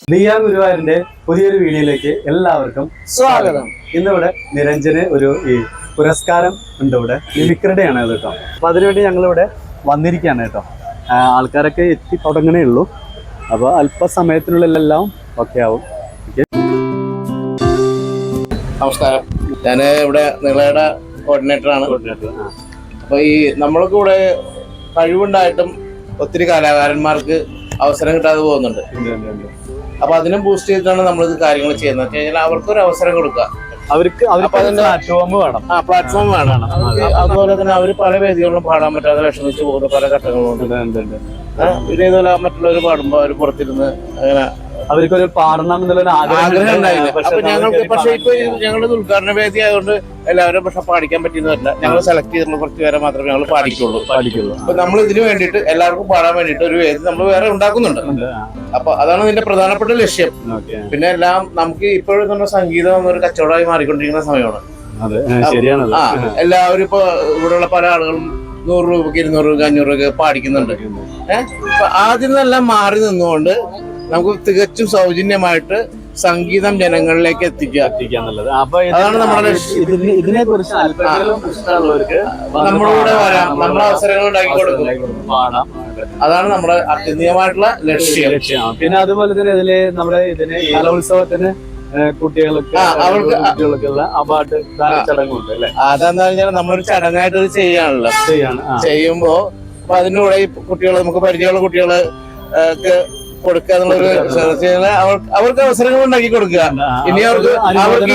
ദിയ ഗുരുവായൂരിന്റെ പുതിയൊരു വീഡിയോയിലേക്ക് എല്ലാവർക്കും സ്വാഗതം. ഇന്നിവിടെ നിരഞ്ജന് ഒരു പുരസ്കാരം ഉണ്ട്. ഇവിടെ മിമിക്രിയുടെ ആണ് ഇത് കേട്ടോ. അപ്പൊ അതിനുവേണ്ടി ഞങ്ങളിവിടെ വന്നിരിക്കുകയാണ് കേട്ടോ. ആൾക്കാരൊക്കെ എത്തി തുടങ്ങണേ ഉള്ളൂ. അപ്പോൾ അല്പസമയത്തിനുള്ളിലെല്ലാം ഓക്കെ ആവും. നമസ്കാരം, ഞാൻ ഇവിടെ നിളയുടെ കോർഡിനേറ്ററാണ്. അപ്പോൾ ഈ നമ്മൾക്ക് ഇവിടെ കഴിവുണ്ടായിട്ടും ഒത്തിരി കലാകാരന്മാർക്ക് അവസരം കിട്ടാതെ പോകുന്നുണ്ട്. അപ്പൊ അതിനും ബൂസ്റ്റ് ചെയ്തിട്ടാണ് നമ്മളിത് കാര്യങ്ങൾ ചെയ്യുന്നത്. അവർക്കൊരു അവസരം കൊടുക്കുക, അവർക്ക് പ്ലാറ്റ്ഫോം വേണം. പ്ലാറ്റ്ഫോം വേണം. അതുപോലെ തന്നെ അവർ പല വേദികളിലും പാടാൻ പറ്റാതെ വിഷമിച്ച് പോകുന്ന പല ഘട്ടങ്ങളുണ്ട്. പിന്നെ ഇതുപോലെ മറ്റുള്ളവർ പാടുമ്പോൾ അവർ പുറത്തിരുന്ന് അങ്ങനെ അവർക്കൊരു പാടണം എന്നുള്ള ആഗ്രഹം ഉണ്ടായില്ല. അപ്പൊ ഞങ്ങൾക്ക് പക്ഷെ ഇപ്പൊ ഞങ്ങളുടെ ഉദ്ഘാടന വേദി ആയതുകൊണ്ട് എല്ലാവരും പക്ഷെ പാടിക്കാൻ പറ്റിയെന്നല്ല. ഞങ്ങൾ സെലക്ട് ചെയ്തിട്ടുള്ള കുറച്ച് പേരെ മാത്രമേ ഞങ്ങൾ പാടിക്കുള്ളൂ. അപ്പൊ നമ്മൾ ഇതിന് വേണ്ടിയിട്ട് എല്ലാവർക്കും പാടാൻ വേണ്ടിയിട്ട് ഒരു വേദി നമ്മൾ വേറെ ഉണ്ടാക്കുന്നുണ്ട്. അപ്പൊ അതാണ് ഇതിന്റെ പ്രധാനപ്പെട്ട ലക്ഷ്യം. പിന്നെ എല്ലാം നമുക്ക് ഇപ്പോഴും നമ്മുടെ സംഗീതം എന്നൊരു കച്ചവടമായി മാറിക്കൊണ്ടിരിക്കുന്ന സമയമാണ്. എല്ലാവരും ഇപ്പൊ ഇവിടെയുള്ള പല ആളുകളും 100 രൂപക്ക് 200 രൂപ 500 രൂപ പാടിക്കുന്നുണ്ട്. അപ്പൊ ആദ്യം നിന്നെല്ലാം മാറി നിന്നുകൊണ്ട് നമുക്ക് തികച്ചും സൗജന്യമായിട്ട് സംഗീതം ജനങ്ങളിലേക്ക് എത്തിക്കുക എന്നുള്ളത്. അതാണ് നമ്മുടെ ഇതിനെ കുറിച്ച് നമ്മളൂടെ വരാം, നമ്മളെ അവസരങ്ങൾ ഉണ്ടാക്കി കൊടുക്കും. അതാണ് നമ്മുടെ അത്യന്തികമായിട്ടുള്ള ലക്ഷ്യം. പിന്നെ അതുപോലെ തന്നെ ഇതില് നമ്മുടെ ഇതിന് കലോത്സവത്തിന് കുട്ടികൾക്കുള്ള അവാർഡ് ചടങ്ങുണ്ട് അല്ലെ. അതെന്താ വെച്ചാൽ നമ്മളൊരു ചടങ്ങായിട്ട് ഇത് ചെയ്യാണല്ലോ. ചെയ്യുമ്പോ അപ്പൊ അതിന്റെ കൂടെ ഈ കുട്ടികൾ നമുക്ക് പരിചയമുള്ള കുട്ടികള് കൊടുക്കുക എന്നുള്ളൊരു അവർക്ക് അവസരങ്ങൾ ഉണ്ടാക്കി കൊടുക്കുക. ഇനി അവർക്ക്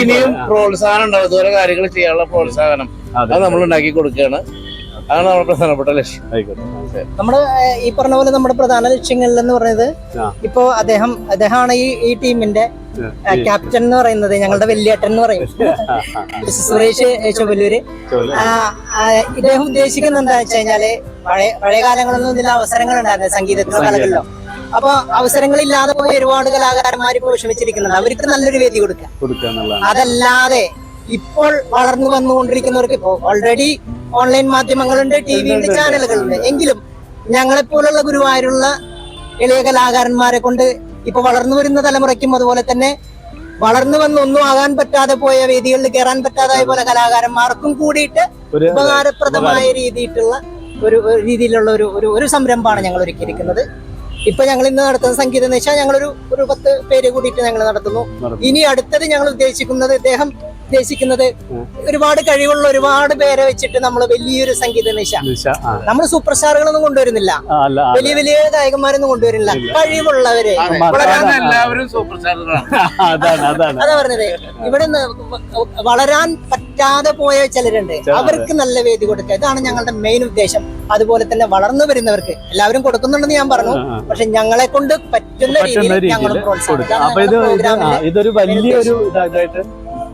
ഇനിയും പ്രോത്സാഹനം ഉണ്ടാവും. ഇതുവരെ കാര്യങ്ങൾ ചെയ്യാനുള്ള പ്രോത്സാഹനം അത് നമ്മൾ ഉണ്ടാക്കി കൊടുക്കുകയാണ്. അതാണ് നമ്മുടെ പ്രധാനപ്പെട്ട ലക്ഷ്യം. നമ്മുടെ ഈ പറഞ്ഞ പോലെ നമ്മുടെ പ്രധാന ലക്ഷ്യങ്ങളിൽ എന്ന് പറയുന്നത് ഇപ്പോ അദ്ദേഹമാണ് ഈ ടീമിന്റെ ക്യാപ്റ്റൻ എന്ന് പറയുന്നത്. ഞങ്ങളുടെ വലിയേട്ടൻ എന്ന് പറയും സുരേഷ് ചൊവ്വല്ലൂര്. ഇദ്ദേഹം ഉദ്ദേശിക്കുന്നത് എന്താ വെച്ച് കഴിഞ്ഞാല് പഴയ കാലങ്ങളൊന്നും ഇതിൽ അവസരങ്ങൾ ഉണ്ടായിരുന്നു സംഗീതത്തിലോ കലകളിലോ. അപ്പൊ അവസരങ്ങളില്ലാതെ പോയ ഒരുപാട് കലാകാരന്മാർ ഇപ്പോൾ വിഷമിച്ചിരിക്കുന്നുണ്ട്. അവർക്ക് നല്ലൊരു വേദി കൊടുക്കുക. അതല്ലാതെ ഇപ്പോൾ വളർന്നു വന്നുകൊണ്ടിരിക്കുന്നവർക്ക് ഇപ്പോൾ ഓൾറെഡി ഓൺലൈൻ മാധ്യമങ്ങളുണ്ട്, ടിവിയുണ്ട്, ചാനലുകളുണ്ട്. എങ്കിലും ഞങ്ങളെപ്പോലുള്ള ഗുരുവായൂരുള്ള ഇളയ കലാകാരന്മാരെ കൊണ്ട് ഇപ്പൊ വളർന്നു വരുന്ന തലമുറയ്ക്കും അതുപോലെ തന്നെ വളർന്നു വന്ന് ഒന്നും ആകാൻ പറ്റാതെ പോയ വേദികളിൽ കയറാൻ പറ്റാതായ പോലെ കലാകാരന്മാർക്കും കൂടിയിട്ട് ഉപകാരപ്രദമായ രീതിയിലുള്ള ഒരു സംരംഭമാണ് ഞങ്ങൾ ഒരുക്കിയിരിക്കുന്നത്. ഇപ്പൊ ഞങ്ങൾ ഇന്ന് നടത്തുന്ന സംഗീതം എന്ന് വെച്ചാൽ ഞങ്ങളൊരു 10 പേര് കൂടിയിട്ട് ഞങ്ങൾ നടത്തുന്നു. ഇനി അടുത്തത് ഞങ്ങൾ ഉദ്ദേശിക്കുന്നത് ഒരുപാട് കഴിവുള്ള ഒരുപാട് പേരെ വെച്ചിട്ട് നമ്മൾ വലിയൊരു സംഗീത നിശ. നമ്മൾ സൂപ്പർ സ്റ്റാറുകളൊന്നും കൊണ്ടുവരുന്നില്ല, വലിയ ഗായകന്മാരൊന്നും കൊണ്ടുവരില്ല. കഴിവുള്ളവരെ അതാ പറഞ്ഞത്. ഇവിടെ വളരാൻ പറ്റാതെ പോയ ചിലരുണ്ട്, അവർക്ക് നല്ല വേദി കൊടുക്കുക. ഇതാണ് ഞങ്ങളുടെ മെയിൻ ഉദ്ദേശം. അതുപോലെ തന്നെ വളർന്നു വരുന്നവർക്ക് എല്ലാവരും കൊടുക്കുന്നുണ്ടെന്ന് ഞാൻ പറഞ്ഞു. പക്ഷെ ഞങ്ങളെ കൊണ്ട് പറ്റുന്ന രീതിയിൽ ഞങ്ങൾ പ്രോത്സാഹിപ്പിക്കാം. ഇതൊരു വലിയൊരു ഇതായിട്ട്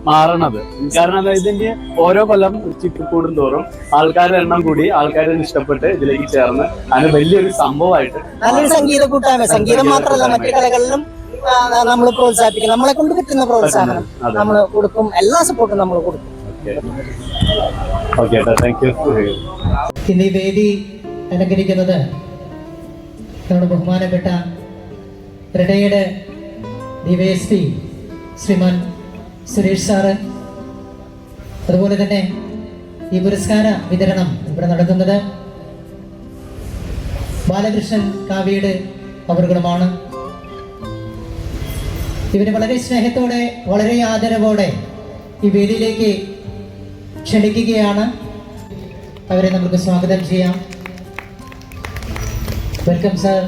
മാറണത്. കാരണം ഇതിന്റെ ഓരോ കൊല്ലം കൂടുന്തോറും ആൾക്കാരുടെ എണ്ണം കൂടി, ആൾക്കാരെ ഇഷ്ടപ്പെട്ട് ഇതിലേക്ക് ചേർന്ന് അതിന് വലിയൊരു സംഭവമായിട്ട് നല്ലൊരു സംഗീത കൂട്ടായ്മ. സംഗീതം മാത്രമല്ല, മറ്റു കലകളിലും നമ്മൾ പ്രോത്സാഹിപ്പിക്കും. നമ്മളെ കൊണ്ട് പറ്റുന്ന പ്രോത്സാഹനം നമ്മൾ കൊടുക്കും. എല്ലാ സപ്പോർട്ടും നമ്മൾ കൊടുക്കും. ഇന്ന് ഈ വേദി അലങ്കരിക്കുന്നത് നമ്മുടെ ബഹുമാനപ്പെട്ട റിട്ടയേർഡ് DYSP ശ്രീമാൻ സുരേഷ് സാറ്. അതുപോലെ തന്നെ ഈ പുരസ്കാര വിതരണം ഇവിടെ നടത്തുന്നത് ബാലകൃഷ്ണൻ കാവ്യയുടെ അവറുകളുമാണ്. ഇവര് വളരെ സ്നേഹത്തോടെ, വളരെ ആദരവോടെ ഈ വേദിയിലേക്ക് ക്ഷണിക്കുകയാണ്. അവരെ നമുക്ക് സ്വാഗതം ചെയ്യാം. Welcome sir.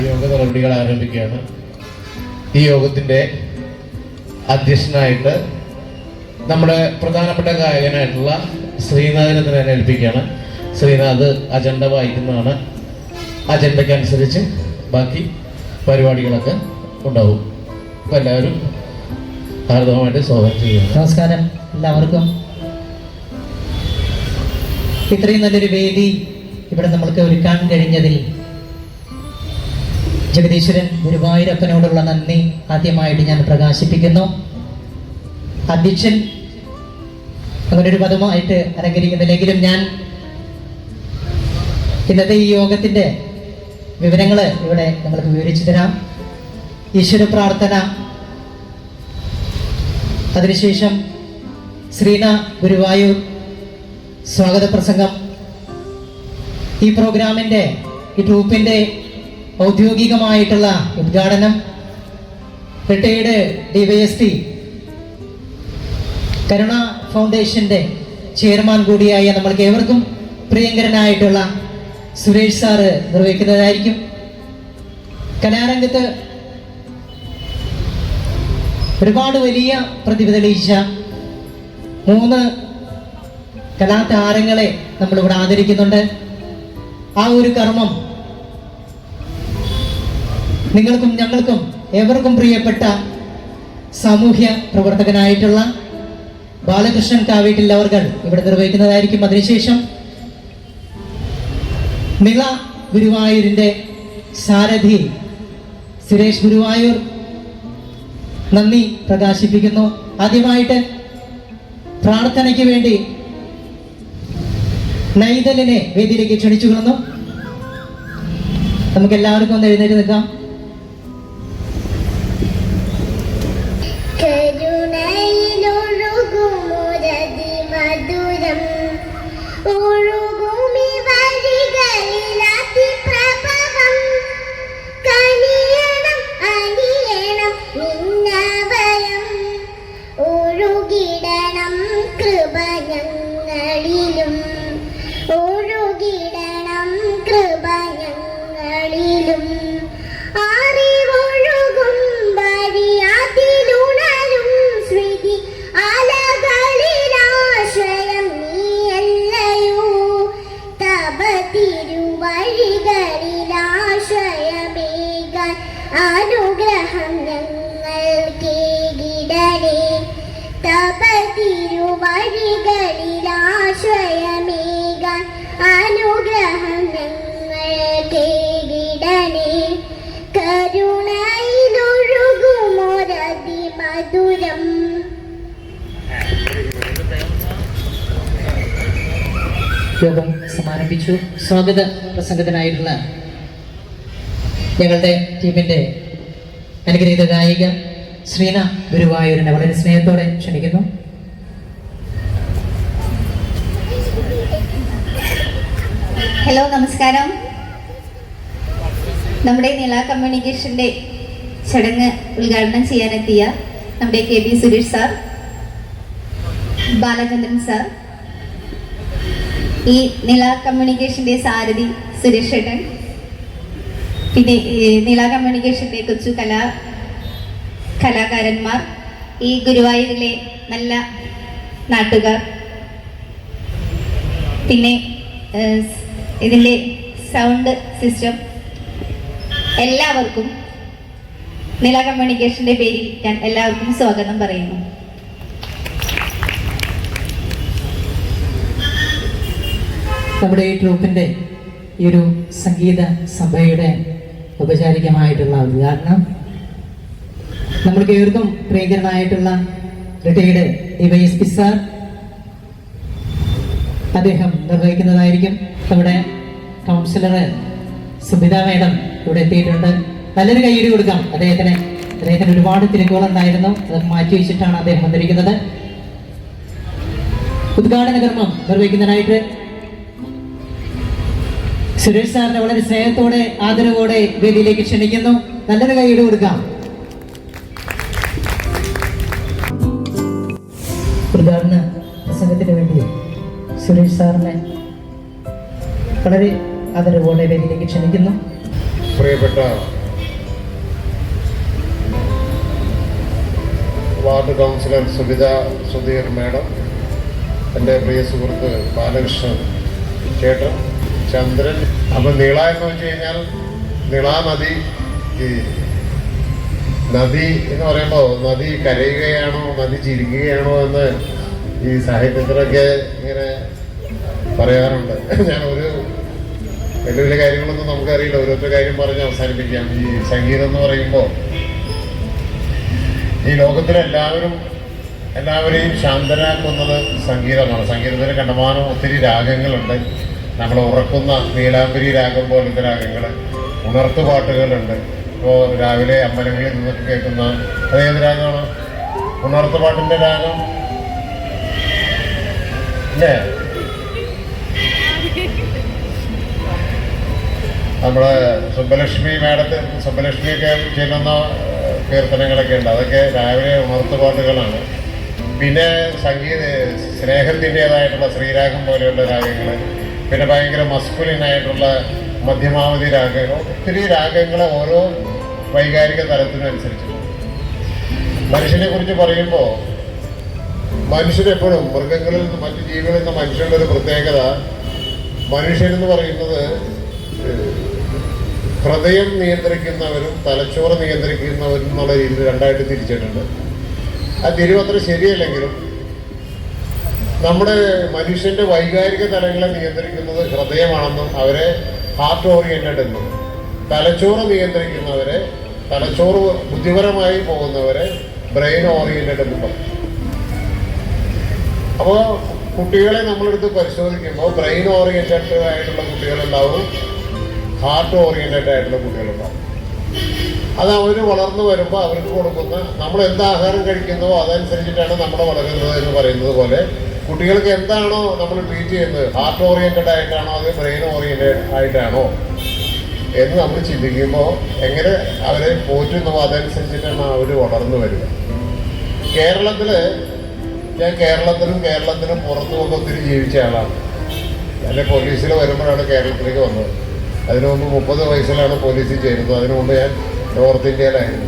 യോഗ നടപടികൾ ആരംഭിക്കുകയാണ്. ഈ യോഗത്തിന്റെ അധ്യക്ഷനായിട്ട് നമ്മുടെ പ്രധാനപ്പെട്ട ഗായകനായിട്ടുള്ള ശ്രീനാഥിനെ തന്നെ ഏൽപ്പിക്കുകയാണ്. ശ്രീനാഥ് അജണ്ട വായിക്കുന്നതാണ്. അജണ്ടയ്ക്കനുസരിച്ച് ബാക്കി പരിപാടികളൊക്കെ ഉണ്ടാവും. അപ്പം എല്ലാവരും ഹാർദവമായിട്ട് സ്വാഗതം ചെയ്യുന്നു. നമസ്കാരം എല്ലാവർക്കും. ഇത്രയും നല്ലൊരു വേദി ഇവിടെ നമ്മൾക്ക് ഒരുക്കാൻ കഴിഞ്ഞതിൽ ജഗദീശ്വരൻ ഗുരുവായൂരപ്പനോടുള്ള നന്ദി ആദ്യമായിട്ട് ഞാൻ പ്രകാശിപ്പിക്കുന്നു. അധ്യക്ഷൻ അങ്ങനൊരു പദമായിട്ട് അലങ്കരിക്കുന്നില്ലെങ്കിലും ഞാൻ ഇന്നത്തെ ഈ യോഗത്തിന്റെ വിവരങ്ങൾ ഇവിടെ നിങ്ങൾക്ക് വിവരിച്ചു തരാം. ഈശ്വര പ്രാർത്ഥന, അതിനുശേഷം ശ്രീന ഗുരുവായൂർ സ്വാഗത പ്രസംഗം. ഈ പ്രോഗ്രാമിൻ്റെ, ഈ ട്രൂപ്പിൻ്റെ ഔദ്യോഗികമായിട്ടുള്ള ഉദ്ഘാടനം റിട്ടയേർഡ് DYSP കരുണ ഫൗണ്ടേഷൻ്റെ ചെയർമാൻ കൂടിയായ നമ്മൾക്ക് ഏവർക്കും പ്രിയങ്കരനായിട്ടുള്ള സുരേഷ് സാറ് നിർവഹിക്കുന്നതായിരിക്കും. കലാരംഗത്ത് ഒരുപാട് വലിയ പ്രതിഭ തെളിയിച്ച 3 കലാതാരങ്ങളെ നമ്മളിവിടെ ആദരിക്കുന്നുണ്ട്. ആ ഒരു കർമ്മം നിങ്ങൾക്കും ഞങ്ങൾക്കും ഏവർക്കും പ്രിയപ്പെട്ട സാമൂഹ്യ പ്രവർത്തകനായിട്ടുള്ള ബാലകൃഷ്ണൻ കാവീട്ടിൽ അവർ ഇവിടെ നിർവഹിക്കുന്നതായിരിക്കും. അതിനുശേഷം നിള ഗുരുവായൂരിൻ്റെ സാരഥി സുരേഷ് ഗുരുവായൂർ നന്ദി പ്രകാശിപ്പിക്കുന്നു. ആദ്യമായിട്ട് പ്രാർത്ഥനയ്ക്ക് വേണ്ടി നൈതലിനെ വേദിയിലേക്ക് ക്ഷണിച്ചു കൊള്ളുന്നു. നമുക്ക് എല്ലാവർക്കും ഒന്ന് എഴുന്നേറ്റ് നിൽക്കാം. അനുഗ്രഹം ഞങ്ങൾക്കേകിടണേ, തപതിരുവഴികളിലാശ്രയമേകാൻ അനുഗ്രഹം ഞങ്ങൾക്കേകിടണേ. കരുണയിലൊഴുകുമൊരതിമധുരം യോഗം സമാരംഭിച്ചു. സ്വാഗത പ്രസംഗത്തിനായിട്ടുള്ള ഞങ്ങളുടെ ടീമിൻ്റെ അനുഗ്രഹീത ഗായിക ശ്രീന ഗുരുവായൂരിനെ വളരെ സ്നേഹത്തോടെ ക്ഷണിക്കുന്നു. ഹലോ, നമസ്കാരം. നമ്മുടെ നിള കമ്മ്യൂണിക്കേഷൻ്റെ ചടങ്ങ് ഉദ്ഘാടനം ചെയ്യാനെത്തിയ നമ്മുടെ KB Suresh sir, Balachandran sir, ഈ നിള കമ്മ്യൂണിക്കേഷൻ്റെ സാരഥി സുരേഷ് ഏട്ടൻ, പിന്നെ നിള കമ്മ്യൂണിക്കേഷൻ്റെ കൊച്ചു കലാകാരന്മാർ, ഈ ഗുരുവായൂരിലെ നല്ല നാട്ടുകാർ, പിന്നെ ഇതിൻ്റെ സൗണ്ട് സിസ്റ്റം, എല്ലാവർക്കും നിള കമ്മ്യൂണിക്കേഷൻ്റെ പേരിൽ ഞാൻ എല്ലാവർക്കും സ്വാഗതം പറയുന്നു. നമ്മുടെ ഈ ട്രൂപ്പിൻ്റെ ഈ ഒരു സംഗീത സഭയുടെ ഔപചാരികമായിട്ടുള്ള ഉദ്ഘാടനം നമ്മൾക്ക് ഏവർക്കും പ്രിയങ്കരനായിട്ടുള്ള റിട്ടയേർഡ് DYSP സാർ അദ്ദേഹം നിർവഹിക്കുന്നതായിരിക്കും. നമ്മുടെ കൗൺസിലർ സുബിത മേഡം ഇവിടെ എത്തിയിട്ടുണ്ട്. നല്ലൊരു കയ്യടി കൊടുക്കാം അദ്ദേഹത്തിന്. അദ്ദേഹത്തിന് ഒരുപാട് തിരക്കുകളുണ്ടായിരുന്നു, അത് മാറ്റി വെച്ചിട്ടാണ് അദ്ദേഹം വന്നിരിക്കുന്നത്. ഉദ്ഘാടന കർമ്മം നിർവഹിക്കുന്നതിനായിട്ട് സുരേഷ് സാറിനെ വളരെ സ്നേഹത്തോടെ ആദരവോടെ വേദിയിലേക്ക് ക്ഷണിക്കുന്നു. നല്ലൊരു കൈയ്യടി കൊടുക്കാം. ഉദ്ഘാടന പ്രസംഗത്തിന് വേണ്ടി സുരേഷ് സാറിനെ വളരെ ആദരവോടെ വേദിയിലേക്ക് ക്ഷണിക്കുന്നു. പ്രിയപ്പെട്ട ward councillor Subitha Sudheer madam, എൻ്റെ പ്രിയ സുഹൃത്ത് ബാലകൃഷ്ണൻ ചേട്ടൻ, ചന്ദ്രൻ. അപ്പം നിള എന്ന് വെച്ച് കഴിഞ്ഞാൽ നിള നദി, ഈ നദി എന്ന് പറയുമ്പോൾ നദി കരയുകയാണോ നദി ചിരിക്കുകയാണോ എന്ന് ഈ സാഹിത്യത്തിലൊക്കെ ഇങ്ങനെ പറയാറുണ്ട്. ഞാൻ ഒരു വലിയ വലിയ കാര്യങ്ങളൊന്നും നമുക്കറിയില്ല, ഓരോരുത്തർ കാര്യം പറഞ്ഞ് അവസാനിപ്പിക്കാം. ഈ സംഗീതം എന്ന് പറയുമ്പോൾ ഈ എല്ലാവരെയും ശാന്തരാക്കുന്നത് സംഗീതമാണ്. സംഗീതത്തിന് കണ്ടമാനം ഒത്തിരി രാഗങ്ങളുണ്ട്. നമ്മളെ ഉറക്കുന്ന നീലാംബരി രാഗം പോലത്തെ രാഗങ്ങൾ, ഉണർത്തുപാട്ടുകളുണ്ട്. ഇപ്പോൾ രാവിലെ അമ്പലങ്ങളിൽ നിന്നൊക്കെ കേൾക്കുന്ന അതേത് രാഗമാണ്? ഉണർത്തുപാട്ടിൻ്റെ രാഗം അല്ലേ? നമ്മുടെ സുബ്ബലക്ഷ്മിയൊക്കെ ചെല്ലുന്ന കീർത്തനങ്ങളൊക്കെ ഉണ്ട്. അതൊക്കെ രാവിലെ ഉണർത്തുപാട്ടുകളാണ്. പിന്നെ സ്നേഹത്തിൻ്റെതായിട്ടുള്ള ശ്രീരാഗം പോലെയുള്ള രാഗങ്ങൾ, പിന്നെ ഭയങ്കര മസ്കുലിനായിട്ടുള്ള മധ്യമാവധി രാഗങ്ങൾ, ഒത്തിരി രാഗങ്ങൾ ഓരോ വൈകാരിക തലത്തിനനുസരിച്ച്. മനുഷ്യനെ കുറിച്ച് പറയുമ്പോൾ മനുഷ്യരെപ്പോഴും മൃഗങ്ങളിൽ നിന്ന് മറ്റു ജീവികളിൽ നിന്ന് മനുഷ്യരുടെ ഒരു പ്രത്യേകത, മനുഷ്യരെന്ന് പറയുന്നത് ഹൃദയം നിയന്ത്രിക്കുന്നവരും തലച്ചോറ് നിയന്ത്രിക്കുന്നവരും എന്നുള്ള രീതിയിൽ രണ്ടായിട്ട് തിരിച്ചിട്ടുണ്ട്. ആ തിരിവത്ര ശരിയല്ലെങ്കിലും നമ്മുടെ മനുഷ്യന്റെ വൈകാരിക തലങ്ങളെ നിയന്ത്രിക്കുന്നത് ഹൃദയമാണെന്നും അവരെ ഹാർട്ട് ഓറിയന്റഡ് എന്നും, തലച്ചോറ് നിയന്ത്രിക്കുന്നവരെ, തലച്ചോറ് ബുദ്ധിപരമായി പോകുന്നവരെ ബ്രെയിൻ ഓറിയന്റഡ് എന്നും പറയും. അപ്പോൾ കുട്ടികളെ നമ്മളെടുത്ത് പരിശോധിക്കുമ്പോൾ ബ്രെയിൻ ഓറിയന്റഡ് ആയിട്ടുള്ള കുട്ടികളുണ്ടാവും, ഹാർട്ട് ഓറിയന്റഡ് ആയിട്ടുള്ള കുട്ടികളുണ്ടാവും. അത് അവർ വളർന്നു വരുമ്പോൾ അവർക്ക് കൊടുക്കുന്ന, നമ്മൾ എന്ത് ആഹാരം കഴിക്കുന്നോ അതനുസരിച്ചിട്ടാണ് നമ്മൾ വളരുന്നത് എന്ന് പറയുന്നത് പോലെ കുട്ടികൾക്ക് എന്താണോ നമ്മൾ ട്രീറ്റ് ചെയ്യുന്നത്, ഹാർട്ട് ഓറിയന്റഡ് ആയിട്ടാണോ അത് ബ്രെയിൻ ഓറിയന്റഡ് ആയിട്ടാണോ എന്ന് നമ്മൾ ചിന്തിക്കുമ്പോൾ എങ്ങനെ അവരെ പോറ്റുന്നോ അതനുസരിച്ചിട്ടാണ് അവർ വളർന്നു വരിക. ഞാൻ കേരളത്തിനും പുറത്തുമൊക്കെ ഒത്തിരി ജീവിച്ച ആളാണ്. ഞാൻ പോലീസിൽ വരുമ്പോഴാണ് കേരളത്തിലേക്ക് വന്നത്. അതിനു മുമ്പ് 30 വയസ്സിലാണ് പോലീസിൽ ചേരുന്നത്. അതിനു മുമ്പ് ഞാൻ നോർത്ത് ഇന്ത്യയിലായിരുന്നു.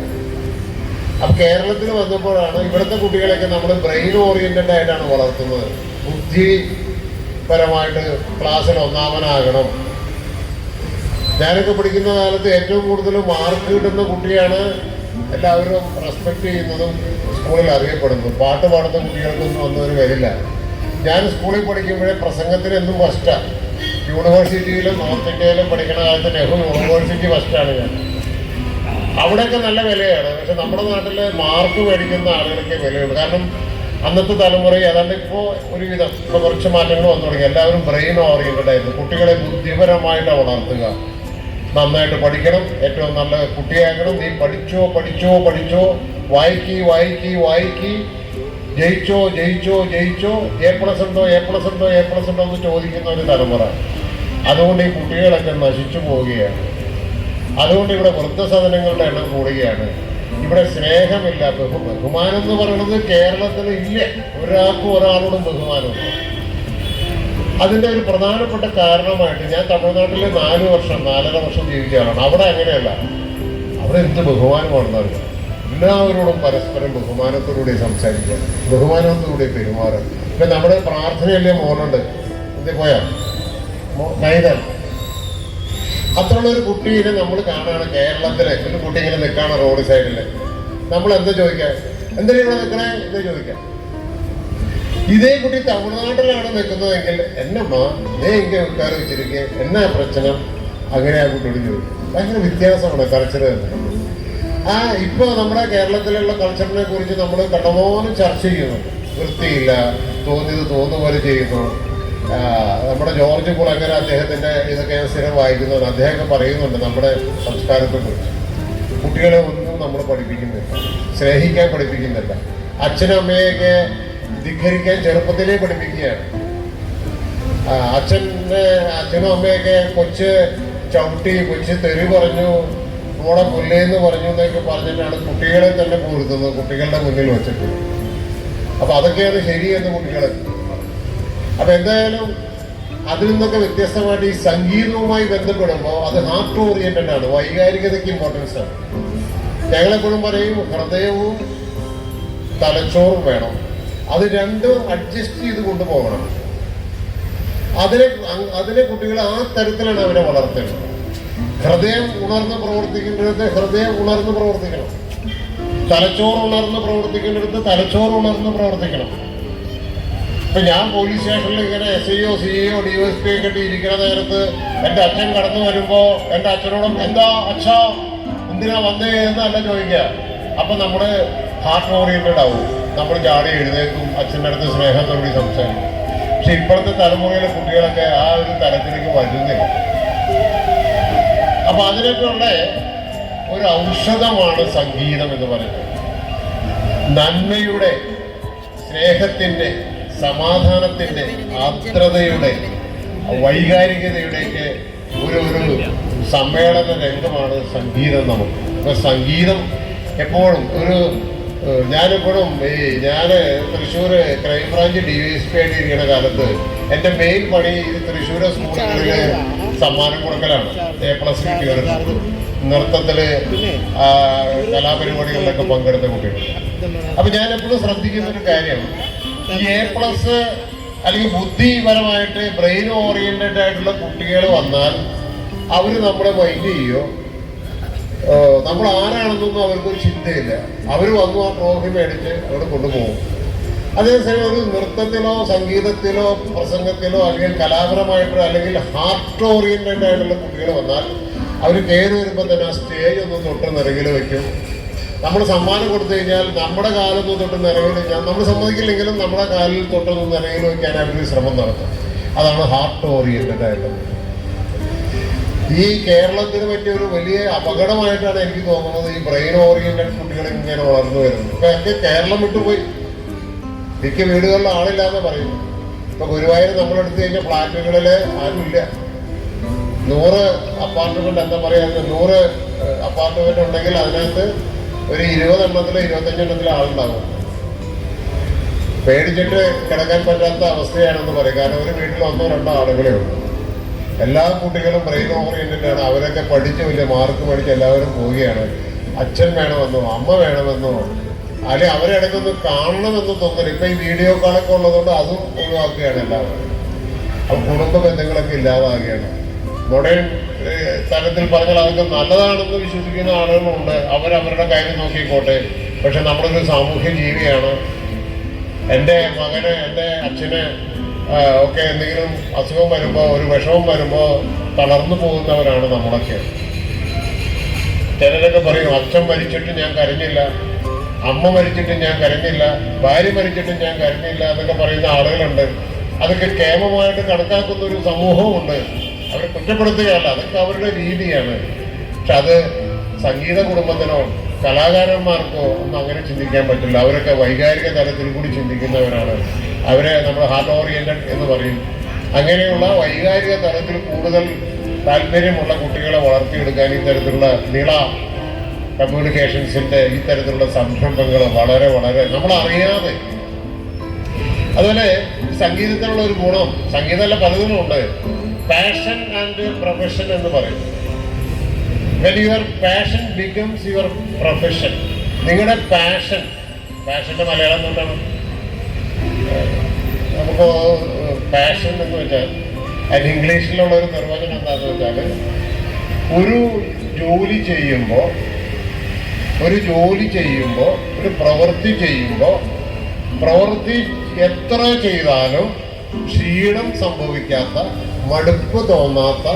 അപ്പം കേരളത്തിൽ വന്നപ്പോഴാണ് ഇവിടുത്തെ കുട്ടികളെയൊക്കെ നമ്മൾ ബ്രെയിൻ ഓറിയന്റഡ് ആയിട്ടാണ് വളർത്തുന്നത്. ബുദ്ധിപരമായിട്ട് ക്ലാസ്സിൽ ഒന്നാമനാകണം. ഞാനൊക്കെ പഠിക്കുന്ന കാലത്ത് ഏറ്റവും കൂടുതൽ മാർക്ക് കിട്ടുന്ന കുട്ടിയാണ് എല്ലാവരും റെസ്പെക്ട് ചെയ്യുന്നതും സ്കൂളിൽ അറിയപ്പെടുന്നതും. പാട്ട് പാടുന്ന കുട്ടികൾക്കൊന്നും ഒന്നും വരില്ല. ഞാൻ സ്കൂളിൽ പഠിക്കുമ്പോഴേ പ്രസംഗത്തിന് എന്നും ഫസ്റ്റാണ്. യൂണിവേഴ്സിറ്റിയിലും നോർത്ത് ഇന്ത്യയിലും പഠിക്കുന്ന കാലത്ത് നെഹ്റു യൂണിവേഴ്സിറ്റി ഫസ്റ്റാണ് ഞാൻ. അവിടെയൊക്കെ നല്ല വിലയാണ്. പക്ഷെ നമ്മുടെ നാട്ടിൽ മാർക്ക് മേടിക്കുന്ന ആളുകൾക്ക് വിലയുണ്ട്. കാരണം അന്നത്തെ തലമുറ ഏതാണ്ട് ഇപ്പോൾ ഒരുവിധം ഇപ്പോൾ കുറച്ച് മാറ്റങ്ങൾ വന്നു തുടങ്ങി. എല്ലാവരും ബ്രെയിൻ ഓറിയന്റഡ് ആയിരുന്നു. കുട്ടികളെ ബുദ്ധിപരമായിട്ട് വളർത്തുക, നന്നായിട്ട് പഠിക്കണം, ഏറ്റവും നല്ല കുട്ടിയാകണം, നീ പഠിച്ചോ പഠിച്ചോ പഠിച്ചോ, വായിക്കി ജയിച്ചോ, A+ ഉണ്ടോ എന്ന് ചോദിക്കുന്ന ഒരു തലമുറ. അതുകൊണ്ട് ഈ കുട്ടികളൊക്കെ നശിച്ചു പോവുകയാണ്. അതുകൊണ്ട് ഇവിടെ വൃദ്ധസദനങ്ങളുടെ എണ്ണം കൂടുകയാണ്. ഇവിടെ സ്നേഹമില്ല, ബഹുമാനം എന്ന് പറയുന്നത് കേരളത്തിൽ ഇല്ല. ഒരാൾക്കും ഒരാളോടും ബഹുമാനമില്ല. അതിൻ്റെ ഒരു പ്രധാനപ്പെട്ട കാരണമായിട്ട് ഞാൻ തമിഴ്നാട്ടിൽ 4.5 വർഷം ജീവിച്ച ആളാണ്. അവിടെ അങ്ങനെയല്ല. അവിടെ എന്ത് ബഹുമാനമാണെന്നറിയാം. എല്ലാവരോടും പരസ്പരം ബഹുമാനത്തോടുകൂടി സംസാരിക്കുക, ബഹുമാനത്തോടുകൂടി പെരുമാറുക. ഇപ്പം നമ്മുടെ പ്രാർത്ഥനയല്ലേ മോനുണ്ട് എന്തിൽ പോയാ നൈതൻ, അത്രയുള്ള ഒരു കുട്ടീനെ നമ്മൾ കാണുകയാണ് കേരളത്തിലെ. ഒരു കുട്ടി ഇങ്ങനെ നിൽക്കുകയാണ് റോഡ് സൈഡിൽ. നമ്മൾ എന്താ ചോദിക്കാൻ, എന്തിനാ ഇവിടെ നിൽക്കണേ എന്ന് ചോദിക്കാം. ഇതേ കുട്ടി തമിഴ്നാട്ടിലാണ് നിൽക്കുന്നതെങ്കിൽ എന്നമ്മ ഇതേ ഇങ്ങനെ വിൽക്കാറ് വെച്ചിരിക്കെ എന്നാ പ്രശ്നം, അങ്ങനെ ആ കുട്ടിയോട് ചോദിക്കും. ഭയങ്കര വ്യത്യാസമാണ് കൾച്ചർ തന്നെ. ഇപ്പോൾ നമ്മുടെ കേരളത്തിലുള്ള കൾച്ചറിനെ കുറിച്ച് നമ്മൾ കണ്ടമാനം ചർച്ച ചെയ്യുന്നുണ്ട്. വൃത്തിയില്ല, തോന്നുന്ന പോലെ ചെയ്യുന്നു. നമ്മുടെ ജോർജ് കുളങ്ങര അദ്ദേഹത്തിൻ്റെ ഇതൊക്കെ ഞാൻ സ്ഥിരം വായിക്കുന്നതാണ്. അദ്ദേഹമൊക്കെ പറയുന്നുണ്ട് നമ്മുടെ സംസ്കാരത്തെക്കുറിച്ച്. കുട്ടികളെ ഒന്നും നമ്മൾ പഠിപ്പിക്കുന്നില്ല, സ്നേഹിക്കാൻ പഠിപ്പിക്കുന്നില്ല. അച്ഛനും അമ്മയെയൊക്കെ ധിഖരിക്കാൻ ചെറുപ്പത്തിലേ പഠിപ്പിക്കുകയാണ്. അച്ഛനും അമ്മയൊക്കെ കൊച്ച് ചവിട്ടി, കൊച്ച് തെറി പറഞ്ഞു, മോളെ പുല്ലേന്ന് പറഞ്ഞു എന്നൊക്കെ പറഞ്ഞിട്ടാണ് കുട്ടികളെ തന്നെ പൂർത്തുന്നത് കുട്ടികളുടെ മുന്നിൽ വെച്ചിട്ട്. അപ്പം അതൊക്കെയാണ് ശരിയെന്ന് കുട്ടികളെ. അപ്പം എന്തായാലും അതിൽ നിന്നൊക്കെ വ്യത്യസ്തമായിട്ട് ഈ സംഗീതവുമായി ബന്ധപ്പെടുമ്പോൾ അത് ഹാർട്ട് ഓറിയന്റഡ് ആണ്, വൈകാരികതയ്ക്ക് ഇമ്പോർട്ടൻസ് ആണ്. ഞങ്ങളെപ്പോഴും പറയും ഹൃദയവും തലച്ചോറും വേണം. അത് രണ്ടും അഡ്ജസ്റ്റ് ചെയ്ത് കൊണ്ടുപോകണം. അതിനെ കുട്ടികൾ ആ തരത്തിലാണ് അവരെ വളർത്തേണ്ടത്. ഹൃദയം ഉണർന്ന് പ്രവർത്തിക്കേണ്ടടുത്ത് ഹൃദയം ഉണർന്ന് പ്രവർത്തിക്കണം, തലച്ചോറ് ഉണർന്ന് പ്രവർത്തിക്കേണ്ടടുത്ത് തലച്ചോറ് ഉണർന്ന് പ്രവർത്തിക്കണം. ഇപ്പൊ ഞാൻ പോലീസ് സ്റ്റേഷനിൽ ഇങ്ങനെ SIO CEO DSP ഒക്കെ ഇരിക്കുന്ന നേരത്ത് എൻ്റെ അച്ഛൻ കടന്നു വരുമ്പോ എൻ്റെ അച്ഛനോടും എന്താ അച്ഛാ എന്തിനാ വന്നേ എന്നല്ല ചോദിക്കുക. അപ്പൊ നമ്മുടെ ഹാർട്ട് ഓറിയന്റഡ് ആവും. നമ്മൾ ചാടി എഴുന്നേക്കും, അച്ഛൻ്റെ അടുത്ത് സ്നേഹത്തോടെ സംസാരിക്കും. പക്ഷെ ഇപ്പോഴത്തെ തലമുറയിലെ കുട്ടികളൊക്കെ ആ ഒരു തലത്തിലേക്ക് വരുന്നില്ല. അപ്പൊ അതിനൊക്കെയുള്ള ഒരു ഔഷധമാണ് സംഗീതം എന്ന് പറയുന്നത്. നന്മയുടെ, സ്നേഹത്തിൻ്റെ, സമാധാനത്തിൻ്റെ, ആർദ്രതയുടെ, വൈകാരികതയുടെയൊക്കെ ഒരു സമ്മേളന രംഗമാണ് സംഗീതം നമുക്ക്. അപ്പോൾ സംഗീതം എപ്പോഴും ഞാനെപ്പോഴും ഞാൻ തൃശ്ശൂർ ക്രൈംബ്രാഞ്ച് DYSP ആയിട്ട് ഇരിക്കുന്ന കാലത്ത് എൻ്റെ മെയിൻ പണി തൃശ്ശൂർ സ്കൂളുകളിൽ സമ്മാനം കൊടുക്കലാണ്. A+ കിട്ടിയവർക്ക് നൃത്തത്തില് കലാപരിപാടികളിലൊക്കെ പങ്കെടുത്ത കുട്ടികൾ. അപ്പൊ ഞാൻ എപ്പോഴും ശ്രദ്ധിക്കുന്ന ഒരു കാര്യം, ഈ A+ അല്ലെങ്കിൽ ബുദ്ധിപരമായിട്ട് ബ്രെയിൻ ഓറിയന്റഡ് ആയിട്ടുള്ള കുട്ടികൾ വന്നാൽ അവര് നമ്മളെ മൈൻഡ് ചെയ്യോ, നമ്മൾ ആരാണെന്നൊന്നും അവർക്കൊരു ചിന്തയില്ല. അവർ വന്നു ആ ട്രോഫി മേടിച്ച് അവിടെ കൊണ്ടുപോകും. അതേസമയം ഒരു നൃത്തത്തിലോ സംഗീതത്തിലോ പ്രസംഗത്തിലോ അല്ലെങ്കിൽ കലാപരമായിട്ടോ അല്ലെങ്കിൽ ഹാർട്ട് ഓറിയന്റഡ് ആയിട്ടുള്ള കുട്ടികൾ വന്നാൽ അവർ കയറി വരുമ്പോൾ തന്നെ ആ സ്റ്റേജ് ഒന്ന് തൊട്ട് നിറകിൽ വെക്കും. നമ്മൾ സമ്മാനം കൊടുത്തു കഴിഞ്ഞാൽ നമ്മുടെ കാലൊന്നും തൊട്ട് നിറകിൽ വെക്കാൻ നമ്മൾ സമ്മതിക്കില്ലെങ്കിലും നമ്മുടെ കാലിൽ തൊട്ടൊന്നും നിറകിൽ വെക്കാൻ അവർ ശ്രമം നടത്തും. അതാണ് ഹാർട്ട് ഓറിയന്റഡ് ആയിട്ടുള്ളത്. ഈ കേരളത്തിന് പറ്റിയ ഒരു വലിയ അപകടമായിട്ടാണ് എനിക്ക് തോന്നുന്നത് ഈ ബ്രെയിൻ ഓറിയന്റഡ് കുട്ടികൾ ഇങ്ങനെ വളർന്നു വരുന്നത്. ഇപ്പൊ എനിക്ക് കേരളം വിട്ടുപോയി, മിക്ക വീടുകളിൽ ആളില്ലാന്ന് പറയുന്നു. ഇപ്പൊ ഗുരുവായൂർ നമ്മളെടുത്തു കഴിഞ്ഞാൽ ഫ്ലാറ്റുകളിൽ ആരുമില്ല. 100 അപ്പാർട്ട്മെന്റ് എന്താ പറയാ, 100 അപ്പാർട്ട്മെന്റ് ഉണ്ടെങ്കിൽ അതിനകത്ത് ഒരു 20 എണ്ണത്തിലോ 25 എണ്ണത്തിലോ ആളുണ്ടാകും. പേടിച്ചിട്ട് കിടക്കാൻ പറ്റാത്ത അവസ്ഥയാണെന്ന് പറയും. കാരണം ഒരു വീട്ടിൽ 1-2 ആളുകളേ ഉള്ളൂ. എല്ലാ കുട്ടികളും ബ്രെയിൻ ഓറിയന്റഡ് ആണ്. അവരൊക്കെ പഠിച്ച് വലിയ മാർക്ക് മേടിച്ച് എല്ലാവരും പോവുകയാണ്. അച്ഛൻ വേണമെന്നോ അമ്മ വേണമെന്നോ അല്ലെങ്കിൽ അവരിടയ്ക്കൊന്ന് കാണണമെന്ന് തോന്നുന്നില്ല. ഇപ്പൊ ഈ വീഡിയോ കോളൊക്കെ ഉള്ളതുകൊണ്ട് അതും ഒഴിവാക്കുകയാണ് എല്ലാവരും. അപ്പൊ കുടുംബ ബന്ധങ്ങളൊക്കെ ഇല്ലാതാകുകയാണ്. മോഡേൺ തലത്തിൽ പറഞ്ഞാൽ അതൊക്കെ നല്ലതാണെന്ന് വിശ്വസിക്കുന്ന ആളുകളുണ്ട്. അവരവരുടെ കാര്യം നോക്കിക്കോട്ടെ. പക്ഷെ നമ്മളൊരു സാമൂഹ്യ ജീവിയാണ്. എൻ്റെ മകന്, എൻ്റെ അച്ഛന് ഒക്കെ എന്തെങ്കിലും അസുഖം വരുമ്പോൾ, ഒരു വിഷമം വരുമ്പോൾ തളർന്നു പോകുന്നവരാണ് നമ്മളൊക്കെ. ചിലരൊക്കെ പറയും അച്ഛൻ മരിച്ചിട്ട് ഞാൻ കരഞ്ഞില്ല, അമ്മ മരിച്ചിട്ട് ഞാൻ കരഞ്ഞില്ല, ഭാര്യ മരിച്ചിട്ട് ഞാൻ കരഞ്ഞില്ല എന്നൊക്കെ പറയുന്ന ആളുകളുണ്ട്. അതൊക്കെ കേമമായിട്ട് കണക്കാക്കുന്ന ഒരു സമൂഹമുണ്ട്. അവരെ കുറ്റപ്പെടുത്തുകയല്ല, അതൊക്കെ അവരുടെ രീതിയാണ്. പക്ഷെ അത് സംഗീത കുടുംബത്തിനോ കലാകാരന്മാർക്കോ ഒന്നും അങ്ങനെ ചിന്തിക്കാൻ പറ്റില്ല. അവരൊക്കെ വൈകാരിക തലത്തിൽ കൂടി ചിന്തിക്കുന്നവരാണ്. അവരെ നമ്മൾ ഹാർട്ട് ഓറിയന്റഡ് എന്ന് പറയും. അങ്ങനെയുള്ള വൈകാരിക തലത്തിൽ കൂടുതൽ താല്പര്യമുള്ള കുട്ടികളെ വളർത്തിയെടുക്കാൻ ഇത്തരത്തിലുള്ള നീള കമ്മ്യൂണിക്കേഷൻസിന്റെ ഇത്തരത്തിലുള്ള സംരംഭങ്ങൾ വളരെ വളരെ നമ്മളറിയാതെ. അതുപോലെ സംഗീതത്തിനുള്ള ഒരു ഗുണം, സംഗീതമല്ല പലതിനും ഉണ്ട്, പാഷൻ ആൻഡ് പ്രൊഫഷൻ എന്ന് പറയും. when your passion becomes your profession, നിങ്ങളുടെ പാഷന്റെ മലയാളം എന്താണ്? നമുക്ക് പാഷൻ എന്ന് വെച്ചാൽ അതിന് ഇംഗ്ലീഷിലുള്ള ഒരു നിർവചനം എന്താണെന്ന് വെച്ചാൽ, ഒരു ജോലി ചെയ്യുമ്പോൾ ഒരു പ്രവൃത്തി ചെയ്യുമ്പോൾ പ്രവൃത്തി എത്ര ചെയ്താലും ക്ഷീണം സംഭവിക്കാത്ത, മടുപ്പ് തോന്നാത്ത,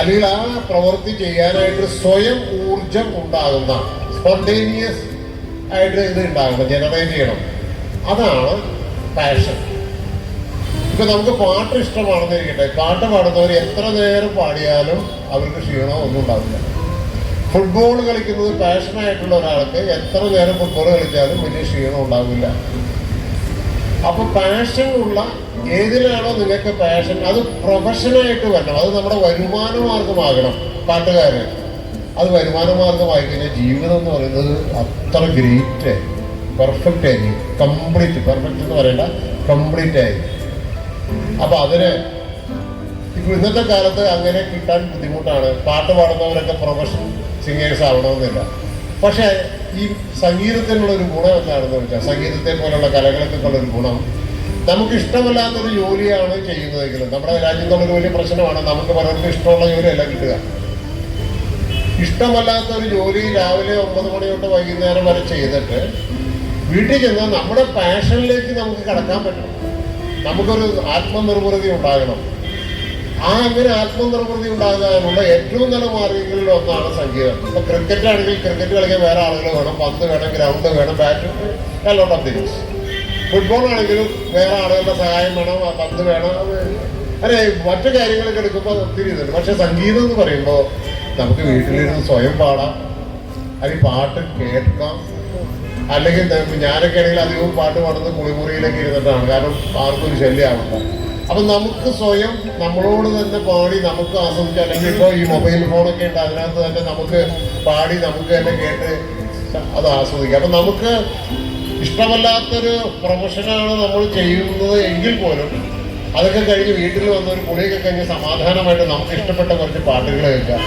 അല്ലെങ്കിൽ ആ പ്രവൃത്തി ചെയ്യാനായിട്ട് സ്വയം ഊർജം ഉണ്ടാകുന്ന, സ്പോണ്ടേനിയസ് ആയിട്ട് ഇത് ഉണ്ടാകണം, ജനറേറ്റ് ചെയ്യണം. അതാണ് പാഷൻ. ഇപ്പൊ നമുക്ക് പാട്ട് ഇഷ്ടമാണെന്ന് ഇരിക്കട്ടെ, പാട്ട് പാടുന്നവർ എത്ര നേരം പാടിയാലും അവർക്ക് ക്ഷീണം ഒന്നും ഉണ്ടാവില്ല. ഫുട്ബോൾ കളിക്കുന്നത് പാഷനായിട്ടുള്ള ഒരാൾക്ക് എത്ര നേരം ഫുട്ബോൾ കളിച്ചാലും വലിയ ക്ഷീണം ഉണ്ടാവില്ല. അപ്പൊ പാഷൻ ഉള്ള ഏതിലാണോ നിങ്ങൾക്ക് പാഷൻ, അത് പ്രൊഫഷനായിട്ട് വരണം. അത് നമ്മുടെ വരുമാന മാർഗമാകണം. പാട്ടുകാരൻ അത് വരുമാന മാർഗമായി കഴിഞ്ഞാൽ ജീവിതം എന്ന് പറയുന്നത് അത്ര ഗ്രേറ്റ്, പെർഫെക്റ്റ് ആയിരിക്കും. കംപ്ലീറ്റ്, പെർഫെക്റ്റ് എന്ന് പറയണ്ട, കംപ്ലീറ്റ് ആയിരിക്കും. അപ്പൊ അതിന് ഇപ്പൊ ഇന്നത്തെ കാലത്ത് അങ്ങനെ കിട്ടാൻ ബുദ്ധിമുട്ടാണ്. പാട്ട് പാടുന്നവരൊക്കെ പ്രൊഫഷണൽ സിംഗേഴ്സ് ആവണമെന്നില്ല. പക്ഷെ ഈ സംഗീതത്തിനുള്ളൊരു ഗുണം എന്താണെന്ന് വെച്ചാൽ, സംഗീതത്തെ പോലുള്ള കലകൾക്കുള്ളൊരു ഗുണം, നമുക്ക് ഇഷ്ടമല്ലാത്തൊരു ജോലിയാണ് ചെയ്യുന്നതെങ്കിലും, നമ്മുടെ രാജ്യത്തുള്ളൊരു വലിയ പ്രശ്നമാണ്, നമുക്ക് പലർക്കും ഇഷ്ടമുള്ള ജോലിയല്ല കിട്ടുക. ഇഷ്ടമല്ലാത്തൊരു ജോലി രാവിലെ 9 മണി തൊട്ട് വൈകുന്നേരം വരെ ചെയ്തിട്ട് വീട്ടിൽ ചെന്നാൽ നമ്മുടെ പാഷനിലേക്ക് നമുക്ക് കടക്കാൻ പറ്റണം. നമുക്കൊരു ആത്മനിർവൃതി ഉണ്ടാകണം. അങ്ങനെ ആത്മനിർവൃതി ഉണ്ടാകാനുള്ള ഏറ്റവും നല്ല മാർഗങ്ങളിൽ ഒന്നാണ് സംഗീതം. ഇപ്പൊ ക്രിക്കറ്റ് ആണെങ്കിൽ ക്രിക്കറ്റ് കളിക്കാൻ വേറെ ആളുകൾ വേണം, പന്ത് വേണം, ഗ്രൗണ്ട് വേണം, bat, a lot of things. Football ആണെങ്കിലും വേറെ ആളുകളുടെ സഹായം വേണം, പന്ത് വേണം, അല്ലെ മറ്റു കാര്യങ്ങളൊക്കെ എടുക്കുമ്പോൾ ഒത്തിരി ഇതുണ്ട്. പക്ഷെ സംഗീതം എന്ന് പറയുമ്പോൾ നമുക്ക് വീട്ടിലിരുന്ന് സ്വയം പാടാം, അല്ലെങ്കിൽ പാട്ട് കേൾക്കാം. അല്ലെങ്കിൽ ഞാനൊക്കെ ആണെങ്കിൽ അധികവും പാട്ട് പാടുന്നത് കുളിമുറിയിലൊക്കെ ഇരുന്നിട്ടാണ്, കാരണം ആർക്കും ഒരു ശല്യമാവില്ല. അപ്പം നമുക്ക് സ്വയം നമ്മളോട് തന്നെ പാടി നമുക്ക് ആസ്വദിക്കാം. അല്ലെങ്കിൽ ഇപ്പോൾ ഈ മൊബൈൽ ഫോണൊക്കെ ഉണ്ട്, അതിനകത്ത് തന്നെ നമുക്ക് പാടി നമുക്ക് തന്നെ കേട്ട് അത് ആസ്വദിക്കാം. അപ്പം നമുക്ക് ഇഷ്ടമല്ലാത്തൊരു പ്രൊഫഷനാണ് നമ്മൾ ചെയ്യുന്നത് എങ്കിൽ പോലും അതൊക്കെ കഴിഞ്ഞ് വീട്ടിൽ വന്ന ഒരു കുളിയൊക്കെ കഴിഞ്ഞ് സമാധാനമായിട്ട് നമുക്ക് ഇഷ്ടപ്പെട്ട കുറച്ച് പാട്ടുകൾ കേൾക്കാം.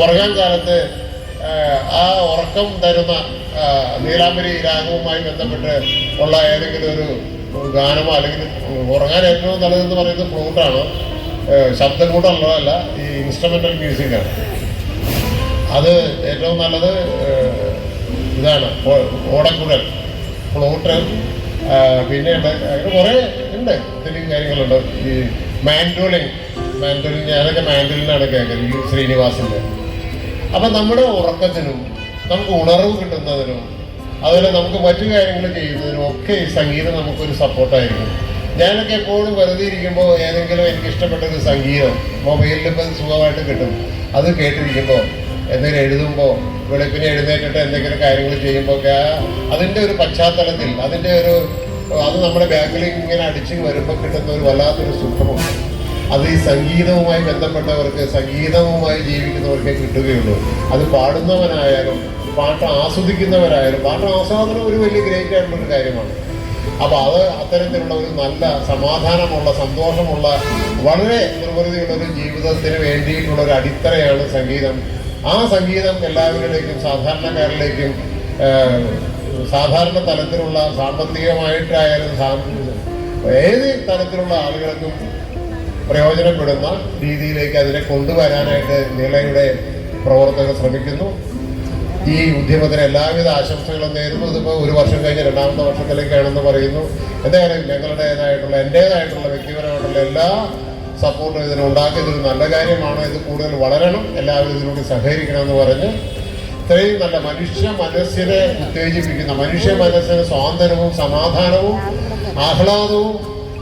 ഉറങ്ങാൻ കാലത്ത് ആ ഉറക്കം തരുന്ന നീലാംബരി രാഗവുമായി ബന്ധപ്പെട്ട് ഉള്ള ഏതെങ്കിലും ഒരു ഗാനമോ, അല്ലെങ്കിൽ ഉറങ്ങാൻ ഏറ്റവും നല്ലതെന്ന് പറയുന്നത് ഫ്ലൂട്ടാണ്. ശബ്ദം കൂട്ടുള്ളതല്ല, ഈ ഇൻസ്ട്രുമെൻ്റൽ മ്യൂസിക്കാണ്. അത് ഏറ്റവും നല്ലത് ഇതാണ്, ഓടക്കുഴൽ, ഫ്ലൂട്ട്, പിന്നെ അങ്ങനെ കുറേ ഉണ്ട്, ഒത്തിരി കാര്യങ്ങളുണ്ട്. ഈ മാൻഡോലിൻ, ഞാനൊക്കെ മാൻഡോലിനാണ് കേൾക്കുന്നത്, ഈ ശ്രീനിവാസിൻ്റെ. അപ്പം നമ്മുടെ ഉറക്കത്തിനും നമുക്ക് ഉണർവ് കിട്ടുന്നതിനും അതുപോലെ നമുക്ക് മറ്റു കാര്യങ്ങൾ ചെയ്യുന്നതിനും ഒക്കെ ഈ സംഗീതം നമുക്കൊരു സപ്പോർട്ടായിരിക്കും. ഞാനൊക്കെ എപ്പോഴും വെറുതെ ഇരിക്കുമ്പോൾ ഏതെങ്കിലും എനിക്ക് ഇഷ്ടപ്പെട്ട ഒരു സംഗീതം മൊബൈലിൽ ഇപ്പം സുഖമായിട്ട് കിട്ടും, അത് കേട്ടിരിക്കുമ്പോൾ എന്തെങ്കിലും എഴുതുമ്പോൾ വെളുപ്പിനെ എഴുന്നേറ്റിട്ട് എന്തെങ്കിലും കാര്യങ്ങൾ ചെയ്യുമ്പോൾ ഒക്കെ അതിൻ്റെ ഒരു പശ്ചാത്തലത്തിൽ അത് നമ്മുടെ ബാക്കിൽ ഇങ്ങനെ അടിച്ച് വരുമ്പോൾ കിട്ടുന്ന ഒരു വല്ലാത്തൊരു സുഖമുണ്ട്. അത് ഈ സംഗീതവുമായി ബന്ധപ്പെട്ടവർക്ക്, സംഗീതവുമായി ജീവിക്കുന്നവർക്കേ കിട്ടുകയുള്ളൂ. അത് പാടുന്നവനായാലും പാട്ട് ആസ്വദിക്കുന്നവരായാലും, പാട്ട് ആസ്വാദനം ഒരു വലിയ ഗ്രേറ്റ് ആയിട്ടുള്ളൊരു കാര്യമാണ്. അപ്പോൾ അത് അത്തരത്തിലുള്ള ഒരു നല്ല സമാധാനമുള്ള, സന്തോഷമുള്ള, വളരെ നിർവൃതിയുള്ളൊരു ജീവിതത്തിന് വേണ്ടിയിട്ടുള്ള ഒരു അടിത്തറയാണ് സംഗീതം. ആ സംഗീതം എല്ലാവരിലേക്കും, സാധാരണക്കാരിലേക്കും, സാധാരണ തലത്തിലുള്ള സാമ്പത്തികമായിട്ടായാലും ഏത് തലത്തിലുള്ള ആളുകൾക്കും പ്രയോജനപ്പെടുന്ന രീതിയിലേക്ക് അതിനെ കൊണ്ടുവരാനായിട്ട് നിളയുടെ പ്രവർത്തകർ ശ്രമിക്കുന്നു. ഈ ഉദ്യമത്തിന് എല്ലാവിധ ആശംസകളും നേരുന്നു. ഇതിപ്പോൾ ഒരു വർഷം കഴിഞ്ഞ് രണ്ടാമത്തെ വർഷത്തിലേക്കാണെന്ന് പറയുന്നു. എന്തായാലും ഞങ്ങളുടേതായിട്ടുള്ള, എൻ്റേതായിട്ടുള്ള വ്യക്തിപരമായിട്ടുള്ള എല്ലാ സപ്പോർട്ടും ഇതിനുണ്ടാക്കിയതൊരു നല്ല കാര്യമാണ്. ഇത് കൂടുതൽ വളരണം, എല്ലാവരും ഇതിലൂടെ സഹകരിക്കണമെന്ന് പറഞ്ഞ് ഇത്രയും നല്ല മനുഷ്യ മനസ്സിനെ ഉത്തേജിപ്പിക്കുന്ന, മനുഷ്യ മനസ്സിന് സ്വാതന്ത്ര്യവും സമാധാനവും ആഹ്ലാദവും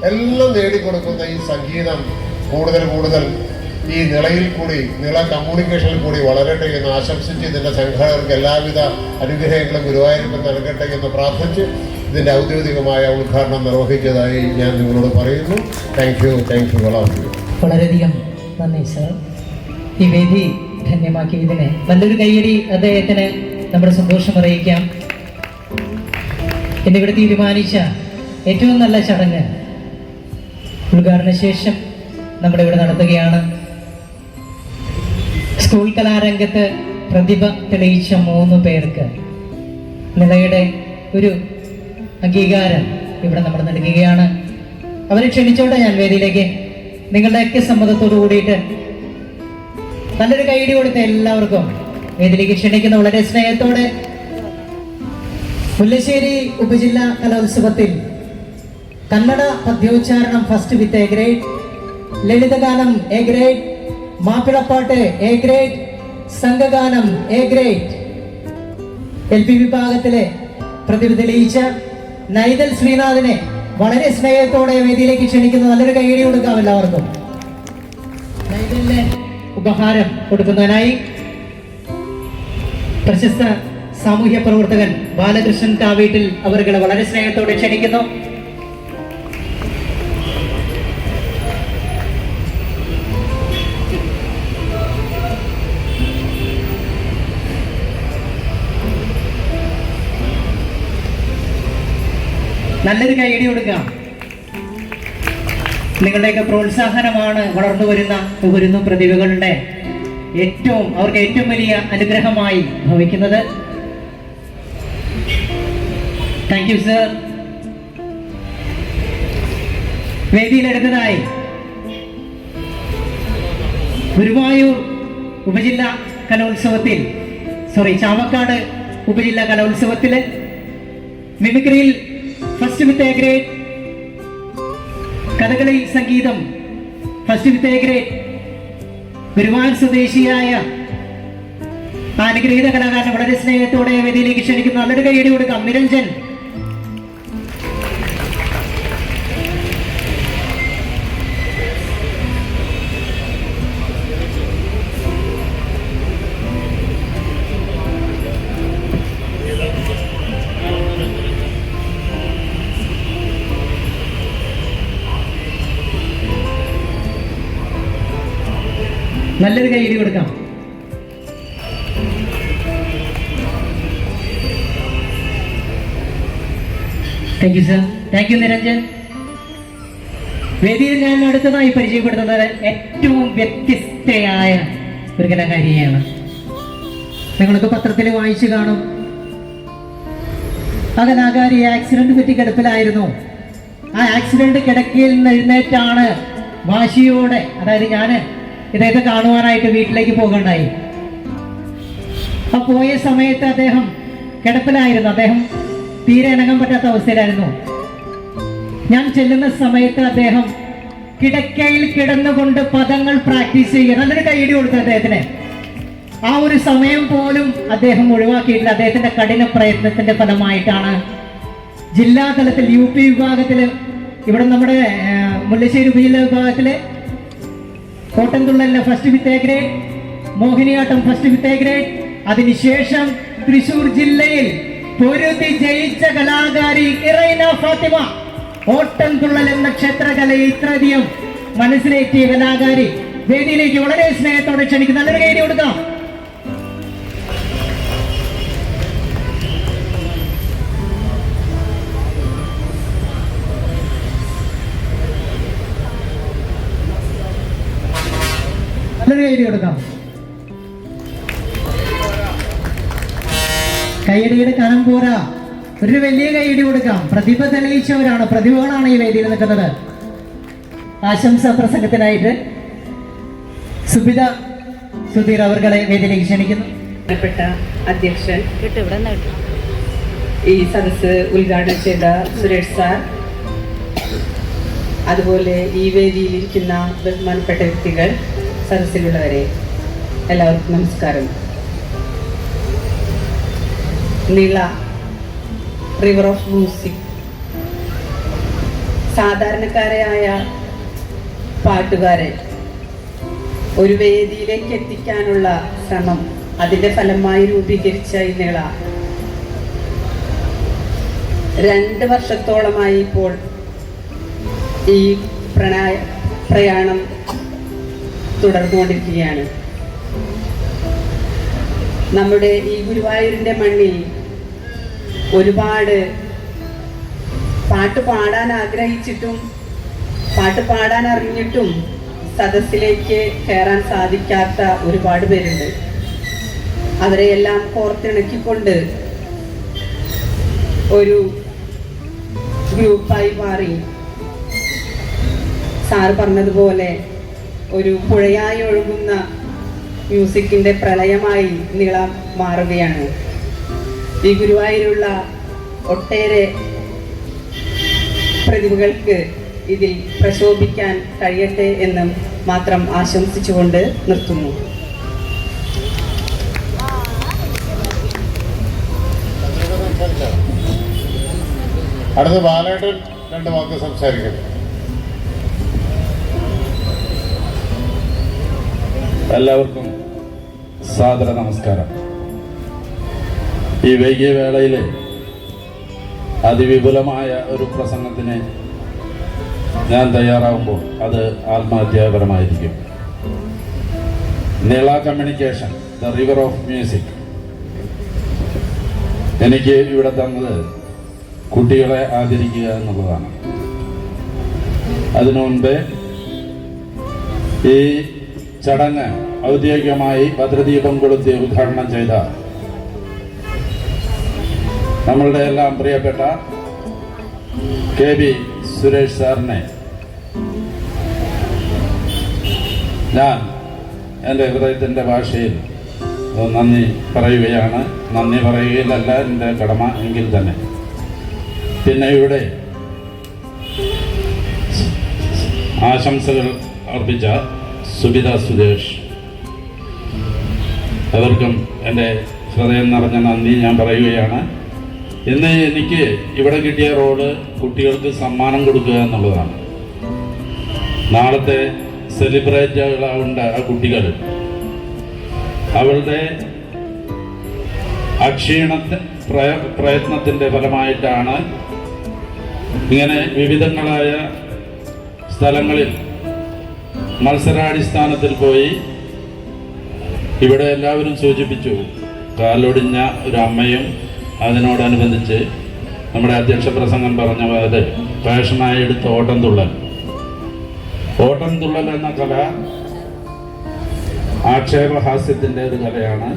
എല്ലാം നേടിക്കൊടുക്കുന്ന ഈ സംഗീതം കൂടുതൽ ഈ നിളയിൽ കൂടി, നിള കമ്മ്യൂണിക്കേഷനിൽ കൂടി വളരട്ടെ എന്ന് ആശംസിച്ച് ഇതിൻ്റെ സംഘാടകർക്ക് എല്ലാവിധ അനുഗ്രഹങ്ങളും ഗുരുവായൂരപ്പൻ നൽകട്ടെ എന്ന് പ്രാർത്ഥിച്ച് ഇതിൻ്റെ ഔദ്യോഗികമായ ഉദ്ഘാടനം നിർവഹിച്ചതായി ഞാൻ നിങ്ങളോട് പറയുന്നു. താങ്ക് യു വളരെയധികം നന്ദി സർ. ഈ വേദി ധന്യമാക്കിയതിന് നല്ലൊരു കൈയടി അദ്ദേഹത്തിന് നമ്മുടെ സന്തോഷം അറിയിക്കാം. എന്നിവിടെ തീരുമാനിച്ച ഏറ്റവും നല്ല ചടങ്ങ് ഉദ്ഘാടന ശേഷം നമ്മുടെ ഇവിടെ നടത്തുകയാണ്. സ്കൂൾ കലാരംഗത്ത് പ്രതിഭ തെളിയിച്ച 3 പേർക്ക് നിളയുടെ ഒരു അംഗീകാരം ഇവിടെ നമ്മൾ നൽകുകയാണ്. അവരെ ക്ഷണിച്ചോട്ടെ ഞാൻ വേദിയിലേക്ക്. നിങ്ങളുടെയൊക്കെ സമ്മതത്തോടു കൂടിയിട്ട് നല്ലൊരു കൈയടി കൊടുത്ത എല്ലാവർക്കും വേദിയിലേക്ക് ക്ഷണിക്കുന്ന വളരെ സ്നേഹത്തോടെ. മുല്ലശ്ശേരി ഉപജില്ലാ കലോത്സവത്തിൽ കന്നഡ പദ്യോച്ചാരണം ഫസ്റ്റ് വിത്ത് എ ഗ്രേഡ്, ലളിതഗാനം എ ഗ്രേഡ്, മാപ്പിളപ്പാട്ട് എ ഗ്രേഡ്, സംഘഗാനം എ ഗ്രേഡ്, LP വിഭാഗത്തിലെ പ്രതിഭ തെളിയിച്ച നൈതൽ ശ്രീനാഥിനെ വളരെ സ്നേഹത്തോടെ വേദിയിലേക്ക് ക്ഷണിക്കുന്ന നല്ലൊരു കൈയടി കൊടുക്കാം എല്ലാവർക്കും. നൈതലിന് ഉപഹാരം കൊടുക്കുന്നതിനായി പ്രശസ്ത സാമൂഹ്യ പ്രവർത്തകൻ ബാലകൃഷ്ണൻ കാവീട്ടിൽ അവരുടെ വളരെ സ്നേഹത്തോടെ ക്ഷണിക്കുന്നു. നല്ലൊരു കൈയടി കൊടുക്കാം. നിങ്ങളുടെയൊക്കെ പ്രോത്സാഹനമാണ് വളർന്നു വരുന്ന പ്രതിഭകളുടെ അവർക്ക് ഏറ്റവും വലിയ അനുഗ്രഹമായി ഭവിക്കുന്നത്. Thank you sir. വേദിയിലെടുത്തതായി ഗുരുവായൂർ ഉപജില്ലാ കലോത്സവത്തിൽ, ചാവക്കാട് ഉപജില്ലാ കലോത്സവത്തില് മിമിക്രിയിൽ first with A grade, Kathakali സംഗീതം first with A grade, Guruvayur സ്വദേശിയായ അനുഗ്രഹീത കലാകാരനെ വളരെ സ്നേഹത്തോടെ വേദിയിലേക്ക് ക്ഷണിക്കുന്ന നല്ലൊരു കൈയടി കൊടുക്കാം. നിരഞ്ജൻ. നല്ലൊരു കൈയ്യടി കൊടുക്കാം. Thank you sir. Thank you Niranjan. വേദിയിൽ ഞാൻ അടുത്തതായി പരിചയപ്പെടുത്തുന്നത് ഏറ്റവും വ്യത്യസ്തയായ ഒരു കലാകാരിയാണ്. നിങ്ങൾക്ക് പത്രത്തിൽ വായിച്ചു കാണും. ആ കലാകാരി ആക്സിഡന്റ് പറ്റി കിടപ്പിലായിരുന്നു. ആ ആക്സിഡന്റ് കിടക്കയിൽ നിന്ന് എഴുന്നേറ്റാണ് വാശിയോടെ, അതായത് ഞാൻ ഇദ്ദേഹത്തെ കാണുവാനായിട്ട് വീട്ടിലേക്ക് പോകണ്ടായി. ആ പോയ സമയത്ത് അദ്ദേഹം കിടപ്പിലായിരുന്നു. അദ്ദേഹം തീരെ ഇണങ്ങാൻ പറ്റാത്ത അവസ്ഥയിലായിരുന്നു. ഞാൻ ചെല്ലുന്ന സമയത്ത് അദ്ദേഹം കിടക്കയിൽ കിടന്നുകൊണ്ട് പദങ്ങൾ പ്രാക്ടീസ് ചെയ്യുക. നല്ലൊരു കൈയടി കൊടുത്തു അദ്ദേഹത്തിന്. ആ ഒരു സമയം പോലും അദ്ദേഹം ഒഴിവാക്കിയിട്ടില്ല. അദ്ദേഹത്തിന്റെ കഠിന പ്രയത്നത്തിന്റെ ഫലമായിട്ടാണ് ജില്ലാ തലത്തിൽ UP വിഭാഗത്തിൽ, ഇവിടെ നമ്മുടെ മുല്ലശ്ശേരി ഉപജില്ലാ വിഭാഗത്തില് ഓട്ടംതുള്ളലിന് first with A grade, Mohiniyattam first with A grade, അതിനുശേഷം തൃശൂർ ജില്ലയിൽ പൊരുതി ജയിച്ച കലാകാരി ഇറൈന ഫാത്തിമ. ഓട്ടംതുള്ളൽ എന്ന ക്ഷേത്രകലയെ ഇത്രയധികം മനസ്സിലേറ്റിയ കലാകാരി വേദിയിലേക്ക് വളരെ സ്നേഹത്തോടെ ക്ഷണിക്കും. നല്ലൊരു കൈയ്യടി കൊടുക്കാം. നല്ലൊരു കൈയ്യടി കൊടുക്കാം. കൈയടിയുടെ കനം പോരാ, ഒരു വലിയ കൈയടി കൊടുക്കാം. പ്രതിഭ തെളിയിച്ചവരാണ്, പ്രതിഭകളാണ് ഈ വേദിയിൽ നിൽക്കുന്നത്. ആശംസാ പ്രസംഗത്തിനായിട്ട് സുബിത സുധീർ അവർകളെ വേദിയിലേക്ക് ക്ഷണിക്കുന്നു. ബഹുമാനപ്പെട്ട അധ്യക്ഷൻ, ഈ സദസ്സ് ഉദ്ഘാടനം ചെയ്ത സുരേഷ് സാർ, അതുപോലെ ഈ വേദിയിലിരിക്കുന്ന ബഹുമാനപ്പെട്ട വ്യക്തികൾ, സദസ്സിലുള്ളവരെ എല്ലാവർക്കും നമസ്കാരം. നിള റിവർ ഓഫ് മ്യൂസിക്, സാധാരണക്കാരായ പാട്ടുകാരെ ഒരു വേദിയിലേക്ക് എത്തിക്കാനുള്ള ശ്രമം, അതിൻ്റെ ഫലമായി രൂപീകരിച്ച ഈ നിള 2 വർഷത്തോളമായി ഇപ്പോൾ ഈ പ്രയാണം തുടർന്നുകൊണ്ടിരിക്കുകയാണ്. നമ്മുടെ ഈ ഗുരുവായൂരിൻ്റെ മണ്ണിൽ ഒരുപാട് പാട്ട് പാടാൻ ആഗ്രഹിച്ചിട്ടും പാട്ട് പാടാൻ അറിഞ്ഞിട്ടും സദസ്സിലേക്ക് കയറാൻ സാധിക്കാത്ത ഒരുപാട് പേരുണ്ട്. അവരെയെല്ലാം കോർത്തിണക്കിക്കൊണ്ട് ഒരു ഗ്രൂപ്പായി മാറി സാർ പറഞ്ഞതുപോലെ ഒരു പുഴയായി ഒഴുകുന്ന മ്യൂസിക്കിൻ്റെ പ്രളയമായി നീളം മാറുകയാണ്. ഈ ഗുരുവായൂരുള്ള ഒട്ടേറെ പ്രതിഭകൾക്ക് ഇതിൽ പ്രശോഭിക്കാൻ കഴിയട്ടെ എന്ന് മാത്രം ആശംസിച്ചുകൊണ്ട് നിർത്തുന്നു. അടുത്ത ബാലേട്ടൻ 2 വാക്ക് സംസാരിക്കുന്നു. എല്ലാവർക്കും സാദര നമസ്കാരം. ഈ വൈകിയ വേളയിൽ അതിവിപുലമായ ഒരു പ്രസംഗത്തിന് ഞാൻ തയ്യാറാകുമ്പോൾ അത് ആത്മഹത്യാപരമായിരിക്കും. Nila communication, the river of music, എനിക്ക് ഇവിടെ തന്നത് കുട്ടികളെ ആദരിക്കുക എന്നുള്ളതാണ്. അതിനു മുൻപേ ഈ ചടങ്ങ് ഔദ്യോഗികമായി ഭദ്രദീപം കൊളുത്തി ഉദ്ഘാടനം ചെയ്ത നമ്മളുടെ എല്ലാം പ്രിയപ്പെട്ട KB സുരേഷ് സാറിനെ ഞാൻ എൻ്റെ ഹൃദയത്തിൻ്റെ ഭാഷയിൽ നന്ദി പറയുകയാണ്. നന്ദി പറയുകയിലല്ല എൻ്റെ കടമ എങ്കിൽ തന്നെ. പിന്നെ ഇവിടെ ആശംസകൾ അർപ്പിച്ച സുബിത സുരേഷ്, അവർക്കും എൻ്റെ ഹൃദയം നിറഞ്ഞ നന്ദി ഞാൻ പറയുകയാണ്. ഇന്ന് എനിക്ക് ഇവിടെ കിട്ടിയ റോള് കുട്ടികൾക്ക് സമ്മാനം കൊടുക്കുക എന്നുള്ളതാണ്. നാളത്തെ സെലിബ്രേറ്റുകളാവേണ്ട ആ കുട്ടികൾ അവളുടെ പ്രയത്നത്തിൻ്റെ ഫലമായിട്ടാണ് ഇങ്ങനെ വിവിധങ്ങളായ സ്ഥലങ്ങളിൽ മത്സരാടിസ്ഥാനത്തിൽ പോയി ഇവിടെ എല്ലാവരും സൂചിപ്പിച്ചു, കാലൊടിഞ്ഞ ഒരു അമ്മയും അതിനോടനുബന്ധിച്ച് നമ്മുടെ അധ്യക്ഷ പ്രസംഗം പറഞ്ഞ പോലെ ഫാഷനായി എടുത്ത ഓട്ടംതുള്ളൽ എന്ന കല ആക്ഷേപഹാസ്യത്തിൻ്റെ ഒരു കലയാണ്.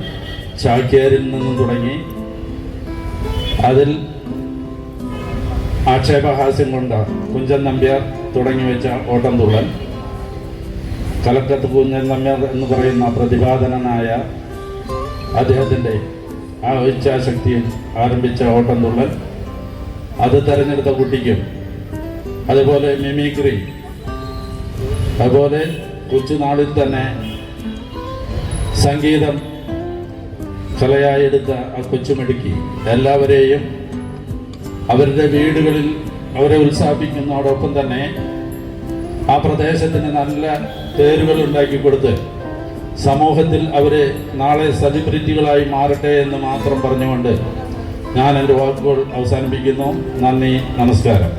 ചാക്യാരിൽ നിന്നും തുടങ്ങി അതിൽ ആക്ഷേപഹാസ്യം കൊണ്ട് കുഞ്ചൻ നമ്പ്യാർ തുടങ്ങി വെച്ച ഓട്ടംതുള്ളൽ, കലക്കത്ത് കുഞ്ഞൻ നമ്പ്യാർ എന്ന് പറയുന്ന പ്രതിപാദനനായ അദ്ദേഹത്തിൻ്റെ ആ ഇച്ഛാശക്തിയിൽ ആരംഭിച്ച ഓട്ടംതുള്ളൽ, അത് തിരഞ്ഞെടുത്ത കുട്ടിക്കും, അതുപോലെ മിമിക്രി, അതുപോലെ കൊച്ചുനാളിൽ തന്നെ സംഗീതം കലയായി എടുത്ത ആ കൊച്ചുമിടുക്കി എല്ലാവരെയും അവരുടെ വീടുകളിൽ അവരെ ഉത്സാഹിപ്പിക്കുന്നതോടൊപ്പം തന്നെ ആ പ്രദേശത്തിന് നല്ല പേരുകൾ ഉണ്ടാക്കി കൊടുത്ത് സമൂഹത്തിൽ അവരെ നാളെ സെലിബ്രിറ്റികളായി മാറട്ടെ എന്ന് മാത്രം പറഞ്ഞുകൊണ്ട് ഞാൻ എൻ്റെ വാക്കുകൾ അവസാനിപ്പിക്കുന്നു. നന്ദി, നമസ്കാരം.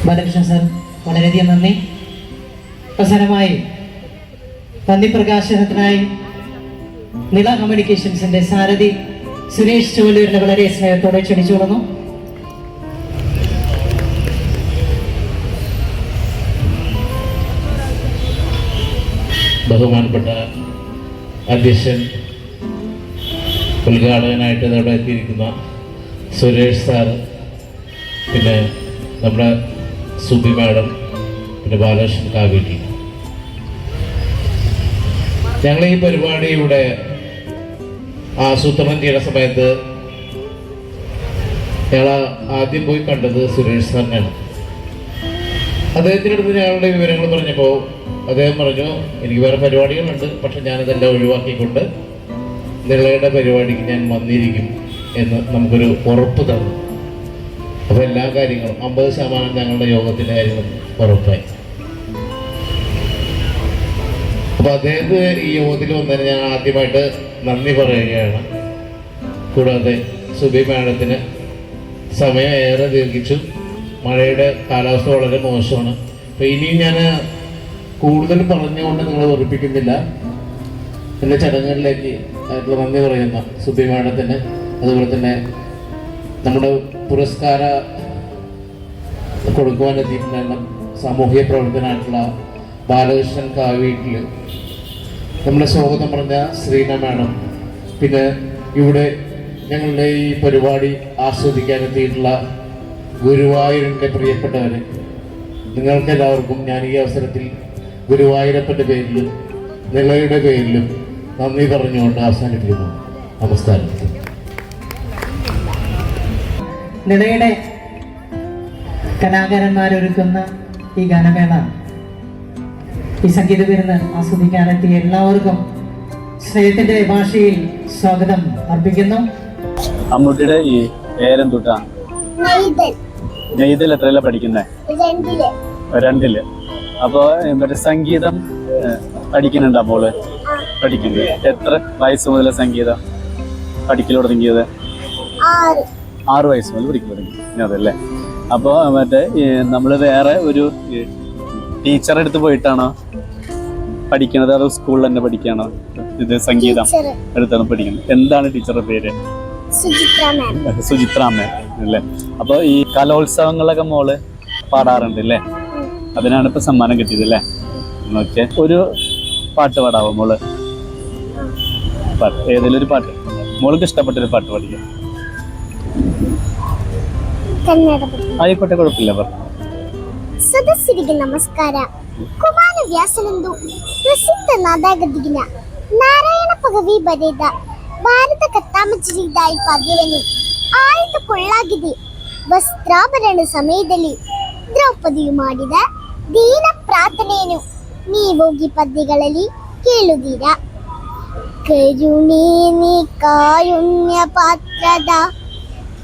ബാലകൃഷ്ണൻ സാർ, വളരെയധികം നന്ദി. അവസാനമായി നന്ദി പ്രകാശനത്തിനായി നിള കമ്മ്യൂണിക്കേഷൻസിന്റെ സാരഥി സുരേഷ് ചോലൂരിനെ വളരെ സ്നേഹത്തോടെ ക്ഷണിച്ചു കൊള്ളുന്നു. ബഹുമാനപ്പെട്ട അധ്യക്ഷൻ, ഉദ്ഘാടകനായിട്ട് ഇവിടെ എത്തിയിരിക്കുന്ന സുരേഷ് സാർ, പിന്നെ നമ്മുടെ സുബി മാഡം, പിന്നെ ബാലകൃഷ്ണൻ കാവേട്ടി, ഞങ്ങൾ ഈ പരിപാടി ഇവിടെ ആസൂത്രണം ചെയ്യുന്ന സമയത്ത് ഞങ്ങൾ ആദ്യം പോയി കണ്ടത് സുരേഷ് സാറിനെയാണ്. അദ്ദേഹത്തിനടുത്ത് ഞങ്ങളുടെ വിവരങ്ങൾ പറഞ്ഞപ്പോൾ അദ്ദേഹം പറഞ്ഞു, എനിക്ക് വേറെ പരിപാടികളുണ്ട്, പക്ഷെ ഞാനിതെല്ലാം ഒഴിവാക്കിക്കൊണ്ട് നിളയുടെ പരിപാടിക്ക് ഞാൻ വന്നിരിക്കും എന്ന് നമുക്കൊരു ഉറപ്പ് തന്നു. അപ്പോൾ എല്ലാ കാര്യങ്ങളും 50% ഞങ്ങളുടെ യോഗത്തിൻ്റെ കാര്യങ്ങളും ഉറപ്പായി. അപ്പോൾ അദ്ദേഹത്തെ ഈ യോഗത്തിൽ വന്നതിന് ഞാൻ ആദ്യമായിട്ട് നന്ദി പറയുകയാണ്. കൂടാതെ സുബി മാഡത്തിന് സമയം ഏറെ ദീർഘിച്ചു, മഴയുടെ കാലാവസ്ഥ വളരെ മോശമാണ്. അപ്പോൾ ഇനിയും ഞാൻ കൂടുതൽ പറഞ്ഞുകൊണ്ട് നിങ്ങളെ ഉറപ്പിക്കുന്നില്ല. എൻ്റെ ചടങ്ങുകളിലേക്ക് ആയിട്ടുള്ള നന്ദി പറയുന്ന സുബി മാഡത്തിന്, അതുപോലെ തന്നെ നമ്മുടെ പുരസ്കാര കൊടുക്കുവാനെത്തിയിട്ടുള്ള സാമൂഹിക പ്രവർത്തനമായിട്ടുള്ള ബാലകൃഷ്ണൻ കാവീട്ടിൽ, നമ്മുടെ സ്വാഗതം പറഞ്ഞ ശ്രീന മാഡം, പിന്നെ ഇവിടെ ഞങ്ങളുടെ ഈ പരിപാടി ആസ്വദിക്കാനെത്തിയിട്ടുള്ള ഗുരുവായൂരിൻ്റെ പ്രിയപ്പെട്ടവർ, നിങ്ങൾക്കെല്ലാവർക്കും ഞാൻ ഈ അവസരത്തിൽ ഗുരുവായൂരപ്പൻ്റെ പേരിലും നിളയുടെ പേരിലും നന്ദി പറഞ്ഞുകൊണ്ട് അവസാനിപ്പിക്കുന്നു. നമസ്കാരം. നിളയുടെ കലാകാരന്മാരൊരുക്കുന്ന ഈ ഗാനമേള, ഈ സംഗീത വിരുന്ന് ആസ്വദിക്കാനെത്തിയ എല്ലാവർക്കും സ്നേഹത്തിന്റെ ഭാഷയിൽ സ്വാഗതം അർപ്പിക്കുന്നു. അമ്മൂട്ടിയുടെ ഈ പേരെന്തുട്ടാണ്? നെയ്തൽ എത്രയല്ല പഠിക്കുന്നത്? 2ല്. അപ്പോൾ മറ്റേ സംഗീതം പഠിക്കുന്നുണ്ടോ മോള്? പഠിക്കുന്നത്. എത്ര വയസ്സ് മുതൽ സംഗീതം പഠിക്കൽ തുടങ്ങിയത്? 6 വയസ്സ് മുതൽ പഠിക്കൽ തുടങ്ങി. അതല്ലേ. അപ്പോൾ മറ്റേ നമ്മൾ വേറെ ഒരു ടീച്ചറെ അടുത്ത് പോയിട്ടാണോ പഠിക്കണത്, അതോ സ്കൂളിൽ തന്നെ പഠിക്കുകയാണോ? ഇത് സംഗീതം എടുത്താണ് പഠിക്കുന്നത്. എന്താണ് ടീച്ചറുടെ പേര്? സുചിത്ര മാം അല്ലേ. അപ്പോൾ ഈ കലോത്സവങ്ങളൊക്കെ മോള് പാടാറുണ്ട് അല്ലേ? അതിനാണ് ഇപ്പൊ സമ്മാനം കിട്ടിയത് അല്ലേ? ഓക്കെ. ഒരു പാട്ട് പാടാവോ മോള്? പാട്ട് ഏതെങ്കിലും ഒരു പാട്ട് മോൾക്ക് ഇഷ്ടപ്പെട്ടൊരു പാട്ട് പഠിക്കാം. ആയിക്കോട്ടെ, കുഴപ്പമില്ല. ಸದಸ್ಯರಿಗೆ ನಮಸ್ಕಾರ. ಕುಮಾರವ್ಯಾಸನೆಂದು ಪ್ರಸಿದ್ಧ ನಾದಗದಿಗಿನ ನಾರಾಯಣ ಪಗವಿ ಬರೆದ ಭಾರತ ಕಥಾಮಚರಿದಾಯಿ ಪದ್ಯವನ್ನು ಆಯ್ದುಕೊಳ್ಳಾಗಿದೆ. ವಸ್ತ್ರಾಭರಣ ಸಮಯದಲ್ಲಿ ದ್ರೌಪದಿಯು ಮಾಡಿದ ದೀನ ಪ್ರಾರ್ಥನೆಯನ್ನು ನೀವೋಗಿ ಪದ್ಯಗಳಲ್ಲಿ ಕೇಳುತ್ತೀರಾ. ಕರುಣೆ ನೀ ಕಾರುಣ್ಯ ಪಾತ್ರದ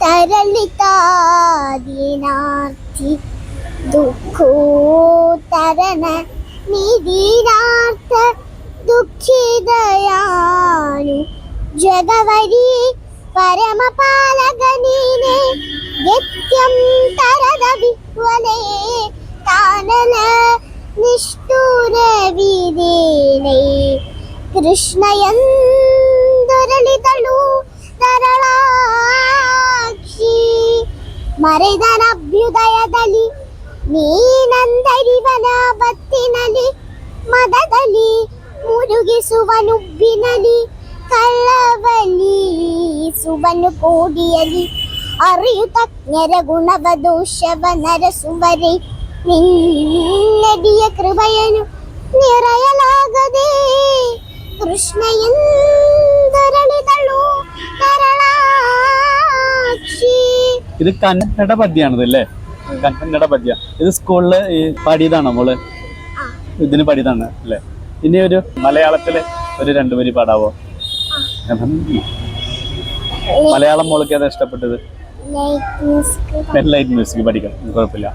ತರಳಿತಾದೀನಾರ್ಥಿ ದುಃಖೋತ್ತರನ ನಿಧೀನಾರ್ಥ ದುಃಖಿದಯಾನು ಜಗವರಿ ಪರಮಪಾಲಕ ನೀನೆ ನಿತ್ಯಂ ತರದ വിഹ്വലേ കാനന നിഷ്ഠൂര വീരേനേ ಕೃಷ್ಣಯಂದರಳಿದಳು ತರಳಾಕ್ಷಿ ಮರೆದನ ಅಭ್ಯುದಯದಲ್ಲಿ ನೀನಂದರಿವನ ಬತ್ತಿನಲಿ ಮದದಲ್ಲಿ ಮುರುಗಿಸುವನುಬ್ಬಿನಲಿ ಕಳ್ಳವಲಿ ಸುವನು ಕೋಡಿಯಲಿ ಅರಿಯುತಜ್ಞರ ಗುಣವ ದೋಷವ ನರಸುವರೆ ನಿನ್ನಡಿಯ ಕೃಪೆಯನ್ನು ನಿರಯಲಾಗದೆ കൃഷ്ണയന്തരളിതളു തരളാക്ഷി. ഇത് കന്നഡ പദ്യാണത് അല്ലേ? കന്നഡ പദ്യ. ഇത് സ്കൂളില് പാടിയതാണോ മോള്? ഇതിന് പാടിയതാണ് അല്ലേ? ഇനി ഒരു മലയാളത്തില് ഒരു 2 വരി പാടാവോ? മലയാളം മോൾക്ക് ഏതാ ഇഷ്ടപ്പെട്ടത്? ലൈറ്റ് മ്യൂസിക് പഠിക്കാം, കുഴപ്പമില്ല.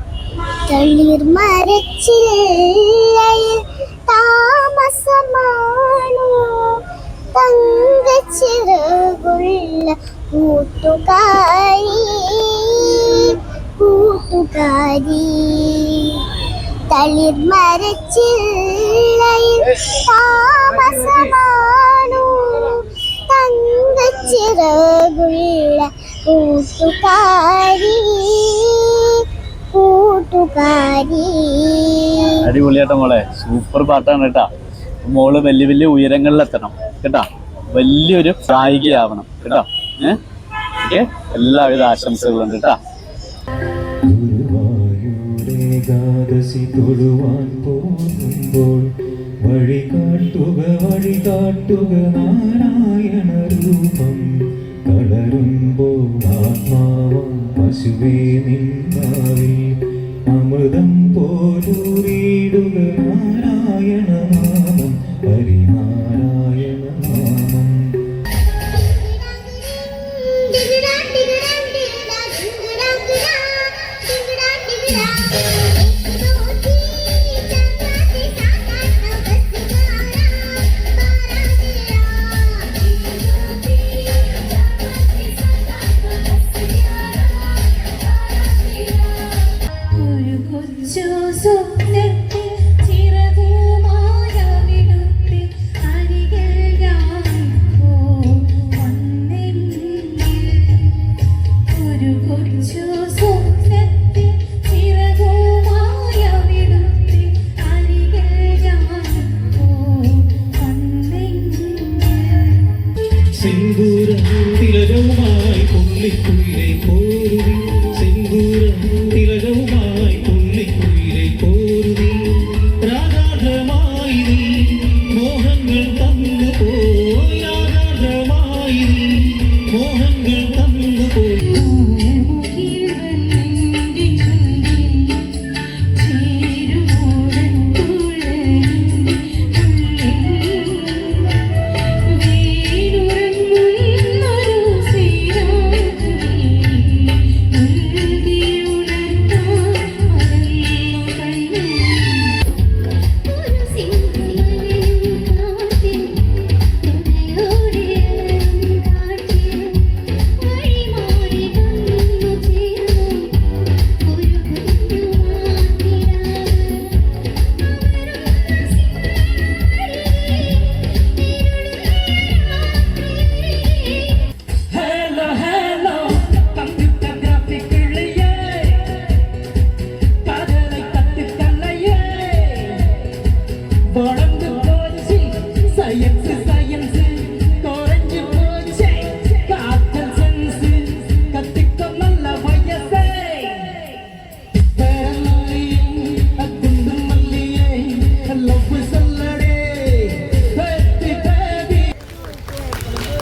താമസമാണു തങ്കച്ചിറകുള്ള കൂട്ടുകാരി കൂട്ടുകാരി തളിർമരച്ചില്ലയിൽ താമസമാണു തങ്കച്ചിറകുള്ള കൂട്ടുകാരി കൂട്ടുകാരി. അടിപൊളിയാട്ടോ മോളെ, സൂപ്പർ പാട്ടാണ് കേട്ടാ. മോള് വലിയ വലിയ ഉയരങ്ങളിലെത്തണം കേട്ടാ, വലിയൊരു ഗായികയാവണം കേട്ടോ. എല്ലാവിധ ആശംസകളുണ്ട് കേട്ടാ. ഏകാദശി തൊഴുവാൻ പോകുമ്പോൾ വഴി കാട്ടുക നാരായണ രൂപം കളരുമ്പോൾ ആത്മാവാം പശുവേ നിന്നാവിൽ അമൃതം പോലൂരിടുക നാരായണ നാമം ഹരിനാരായണ നാമം.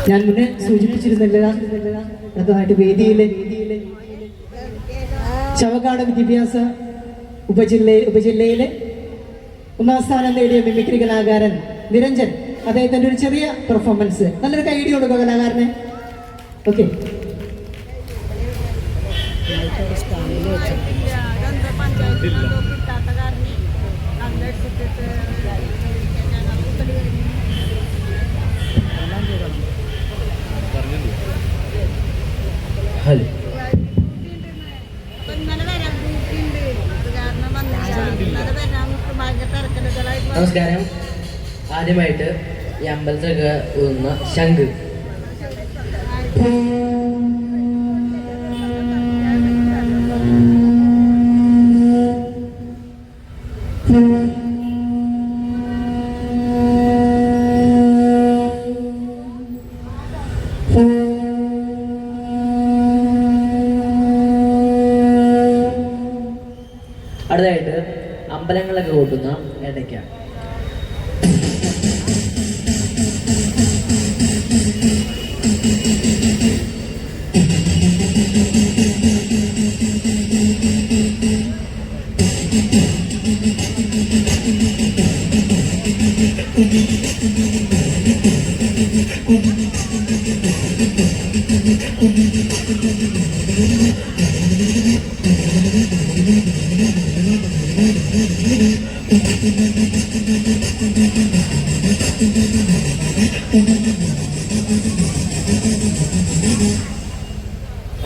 ഞാൻ മുന്നേ സൂചിപ്പിച്ചിരുന്നില്ല, പ്രധാനമായിട്ട് വേദിയിലെ ചവക്കാട് വിദ്യാഭ്യാസ ഉപജില്ലയിലെ 1ാം സ്ഥാനം നേടിയ മിമിക്രി കലാകാരൻ നിരഞ്ജൻ, അദ്ദേഹത്തിന്റെ ഒരു ചെറിയ പെർഫോമൻസ്. നല്ലൊരു കൈഡി കൊടുക്കുക കലാകാരനെ. Okay, hello. നമസ്കാരം. ആദ്യമായിട്ട് ഈ അമ്പലത്തിലൊക്കെ ഊതുന്ന ശംഖ്. അടുത്തതായിട്ട് അമ്പലങ്ങളിലൊക്കെ കൂട്ടുന്ന ഇടയ്ക്ക.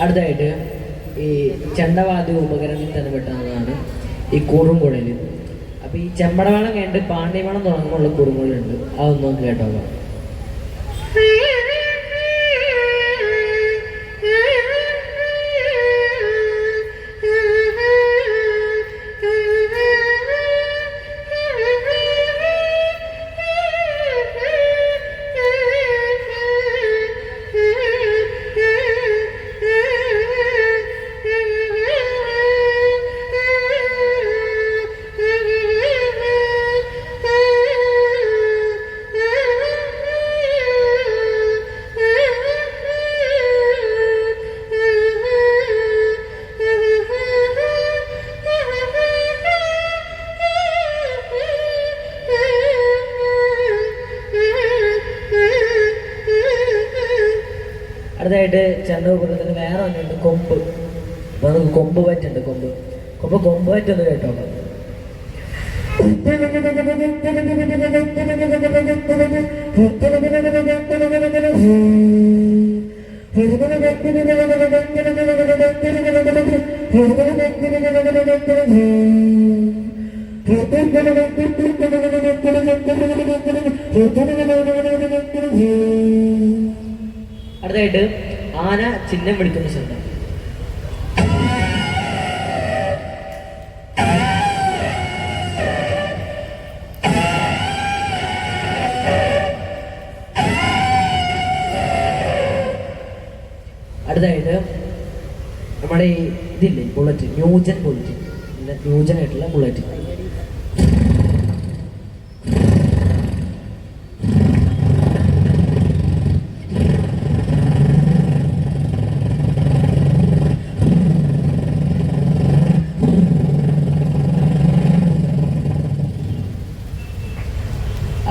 അടുത്തായിട്ട് ഈ ചെണ്ടവാദ്യ ഉപകരണത്തിൽ തന്നെ പെട്ടതാണ് ഈ കുറുങ്കുഴൽ. അപ്പോൾ ഈ ചെമ്പടവേളം കഴിഞ്ഞിട്ട് പാണ്ഡ്യമേളം തുടങ്ങുമ്പോൾ കുറുങ്കുഴലുണ്ട്. അതൊന്നും കേട്ടോ. അടുത്തായിട്ട് ചെണ്ടകുറത്തിന് വേറെ ഒന്നുണ്ട്, കൊമ്പ്. അപ്പൊ നമുക്ക് കൊമ്പ് പറ്റുണ്ട്. കൊമ്പ് പറ്റൊന്ന് കേട്ടോ. അടുത്തായിട്ട് ആന ചിഹ്നം വിളിക്കുന്ന ശബ്ദം. അടുത്തായിട്ട് നമ്മുടെ ഈ ഇതില്ലേ ബുള്ളറ്റ്, ന്യൂജൻ ബുള്ളറ്റ്, ന്യൂജനായിട്ടുള്ള ബുള്ളറ്റ്.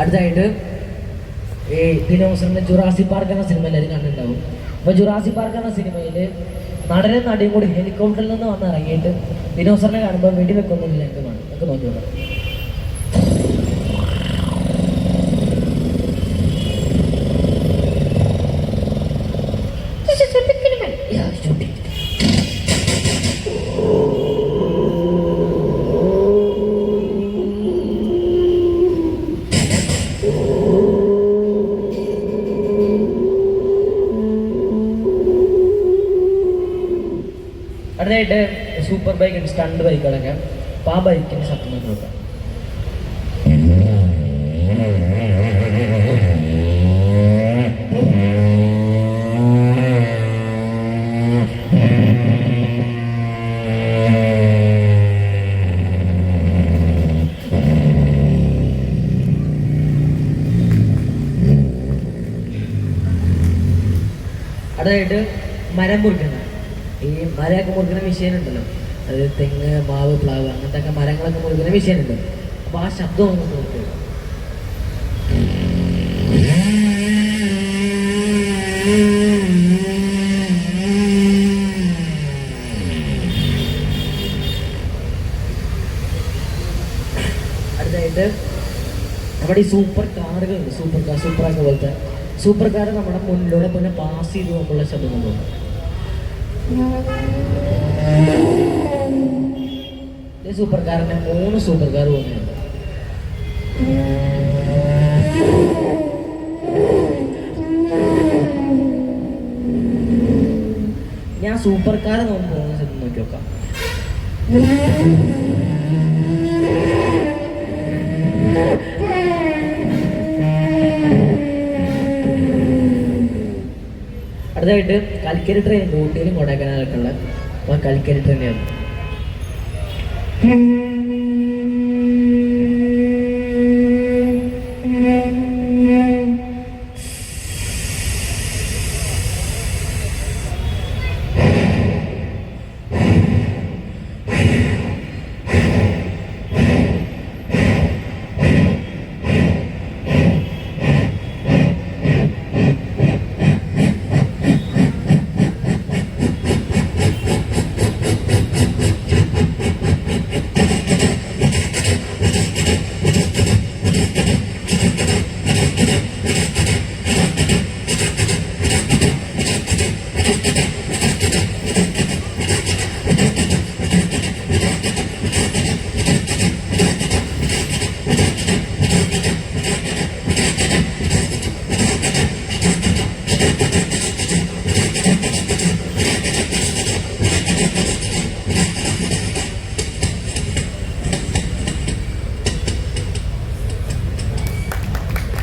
അടുത്തായിട്ട് ഈ ദിനോസറിന്റെ ജുറാസി പാർക്ക് എന്ന സിനിമ എല്ലാവരും കണ്ടിട്ടുണ്ടാവും. അപ്പോൾ ജുറാസി പാർക്ക് എന്ന സിനിമയിൽ നടനും നടിയും കൂടി ഹെലികോപ്റ്ററിൽ നിന്ന് വന്ന് ഇറങ്ങിയിട്ട് ദിനോസറിനെ കാണുമ്പോൾ വെടിവെക്കുന്നൊരു രംഗമാണ്. നമുക്ക് നോക്കിയോളാം. അടുത്തായിട്ട് സൂപ്പർ ബൈക്ക് ഉണ്ട്, സ്റ്റണ്ട് ബൈക്കുകളൊക്കെ. അപ്പോൾ ആ ബൈക്കിൻ്റെ ശബ്ദം നോക്കാം. അടുത്തായിട്ട് മരം മുറിക്കുന്ന, ഈ മരമൊക്കെ മുറിക്കുന്ന മെഷീൻ ഉണ്ടല്ലോ, അത് തെങ്ങ്, മാവ്, പ്ലാവ് അങ്ങനത്തെ ഒക്കെ മരങ്ങളൊക്കെ മുറിക്കുന്ന മെഷീൻ ഉണ്ട്. അപ്പോൾ ആ ശബ്ദം നമുക്ക് നോക്കുക. അടുത്തായിട്ട് നമ്മുടെ ഈ സൂപ്പർ കാറുകളുണ്ട്, സൂപ്പറാക്ക പോലത്തെ സൂപ്പർ കാർ നമ്മുടെ മുന്നിലൂടെ പിന്നെ പാസ് ചെയ്ത് പോകുമ്പോഴുള്ള ശബ്ദം കൊണ്ടുപോകും. ഈ സൂപ്പർ കാറിന് 3 സൂപ്പർ കാർ പോകുന്നുണ്ട്. ഞാൻ സൂപ്പർ കാർ പോകുന്ന സ്ഥലത്ത് നോക്കി നോക്കാം. അടുത്തായിട്ട് കൽക്കരി ട്രെയിൻ ഉണ്ട്, ഊട്ടിയിലും കൊടൈക്കനാലൊക്കെ ഉള്ള. അപ്പോൾ കൽക്കരി ട്രെയിനാണ്.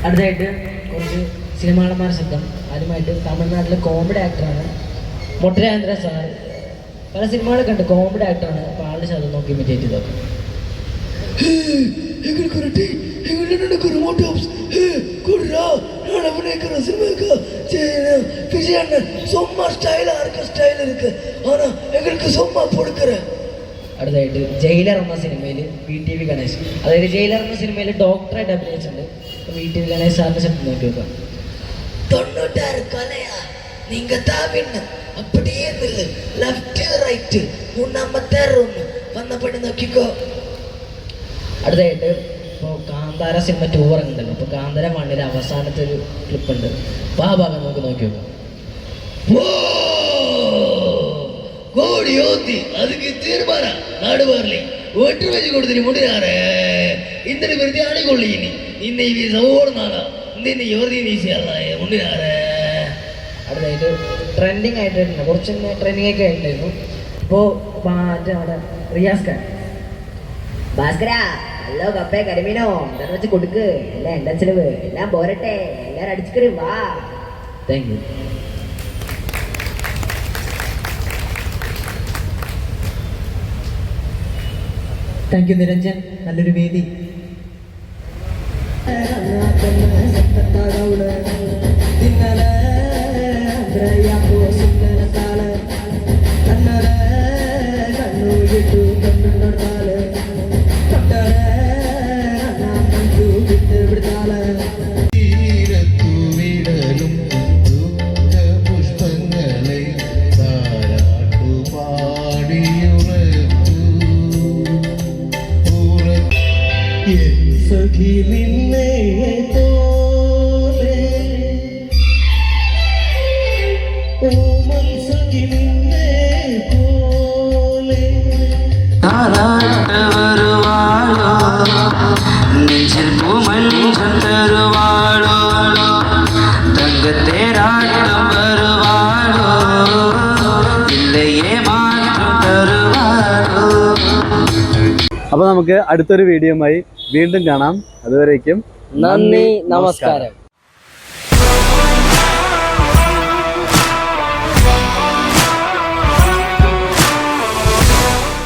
അടുത്തായിട്ട് കുറച്ച് സിനിമാളന്മാർ ശബ്ദം. ആദ്യമായിട്ട് തമിഴ്നാട്ടിലെ കോമഡി ആക്ടറാണ് മൊട്ടരാജേന്ദ്ര സാർ. പല സിനിമകളൊക്കെ ഉണ്ട്, കോമഡി ആക്ടറാണ്. അപ്പോൾ ആളുടെ ശബ്ദം നോക്കി ഇമിറ്റേറ്റ് ചെയ്തോ. അടുത്തായിട്ട് ജയിലർ എന്ന സിനിമയിൽ VTV ഗണേശ്, അതായത് ജയിലർ എന്ന സിനിമയിൽ ഡോക്ടറായിട്ട് അഭിനയിച്ചിട്ടുണ്ട്. VTV ഗണേശ് സാറിന്റെ ശബ്ദം നോക്കി നോക്കാം. 96 കൊലയാ നീങ്ക താവിന്ന് அப்படியே നില്ല്, ലെഫ്റ്റ് റൈറ്റ് 3ാമത്തെ റൂം വന്നപ്പോഴും നോക്കിക്കോ. അടുത്തായിട്ട് ഇപ്പോൾ കാന്താര സിനിമ 2 ഇറങ്ങുന്നുണ്ടല്ലോ. അപ്പോൾ കാന്താര 1 അവസാനത്തെ ഒരു ക്ലിപ്പ് ഉണ്ട്. അപ്പോൾ ആ ഭാഗം നമുക്ക് നോക്കി നോക്കാം. கோடி ஓத்தி அதுக்கு தீர்மானம் நாடு வரலை ஒற்று வச்சு கொடுத்து முடியாரு இந்த விருதி அணிகொள்ளி നിന്നെ ഈ സൗഹൃദമാണ് നിന്നെ യുവതി വീശിയല്ല മുണ്ടിനാറ്. അടുത്തായിട്ട് ട്രെൻഡിങ് ആയിട്ടുണ്ട്, കുറച്ച് ട്രെൻഡിങ് ഒക്കെ ആയിട്ടുണ്ടായിരുന്നു. ഇപ്പോൾ മറ്റേ അവിടെ റിയാസ് ഖാൻ, ഭാസ്കരാ ഹലോ കപ്പേ കരിമീനോ എന്താ വെച്ച് കൊടുക്ക്, എല്ലാം എന്താ ചെലവ്, എല്ലാം പോരട്ടെ, എല്ലാരും അടിച്ചുകറി വാ. Thank you. Thank you Niranjan, നല്ലൊരു വേദി. അപ്പോൾ നമുക്ക് അടുത്തൊരു വീഡിയോയുമായി വീണ്ടും കാണാം. അതുവരേക്കും നന്ദി, നമസ്കാരം.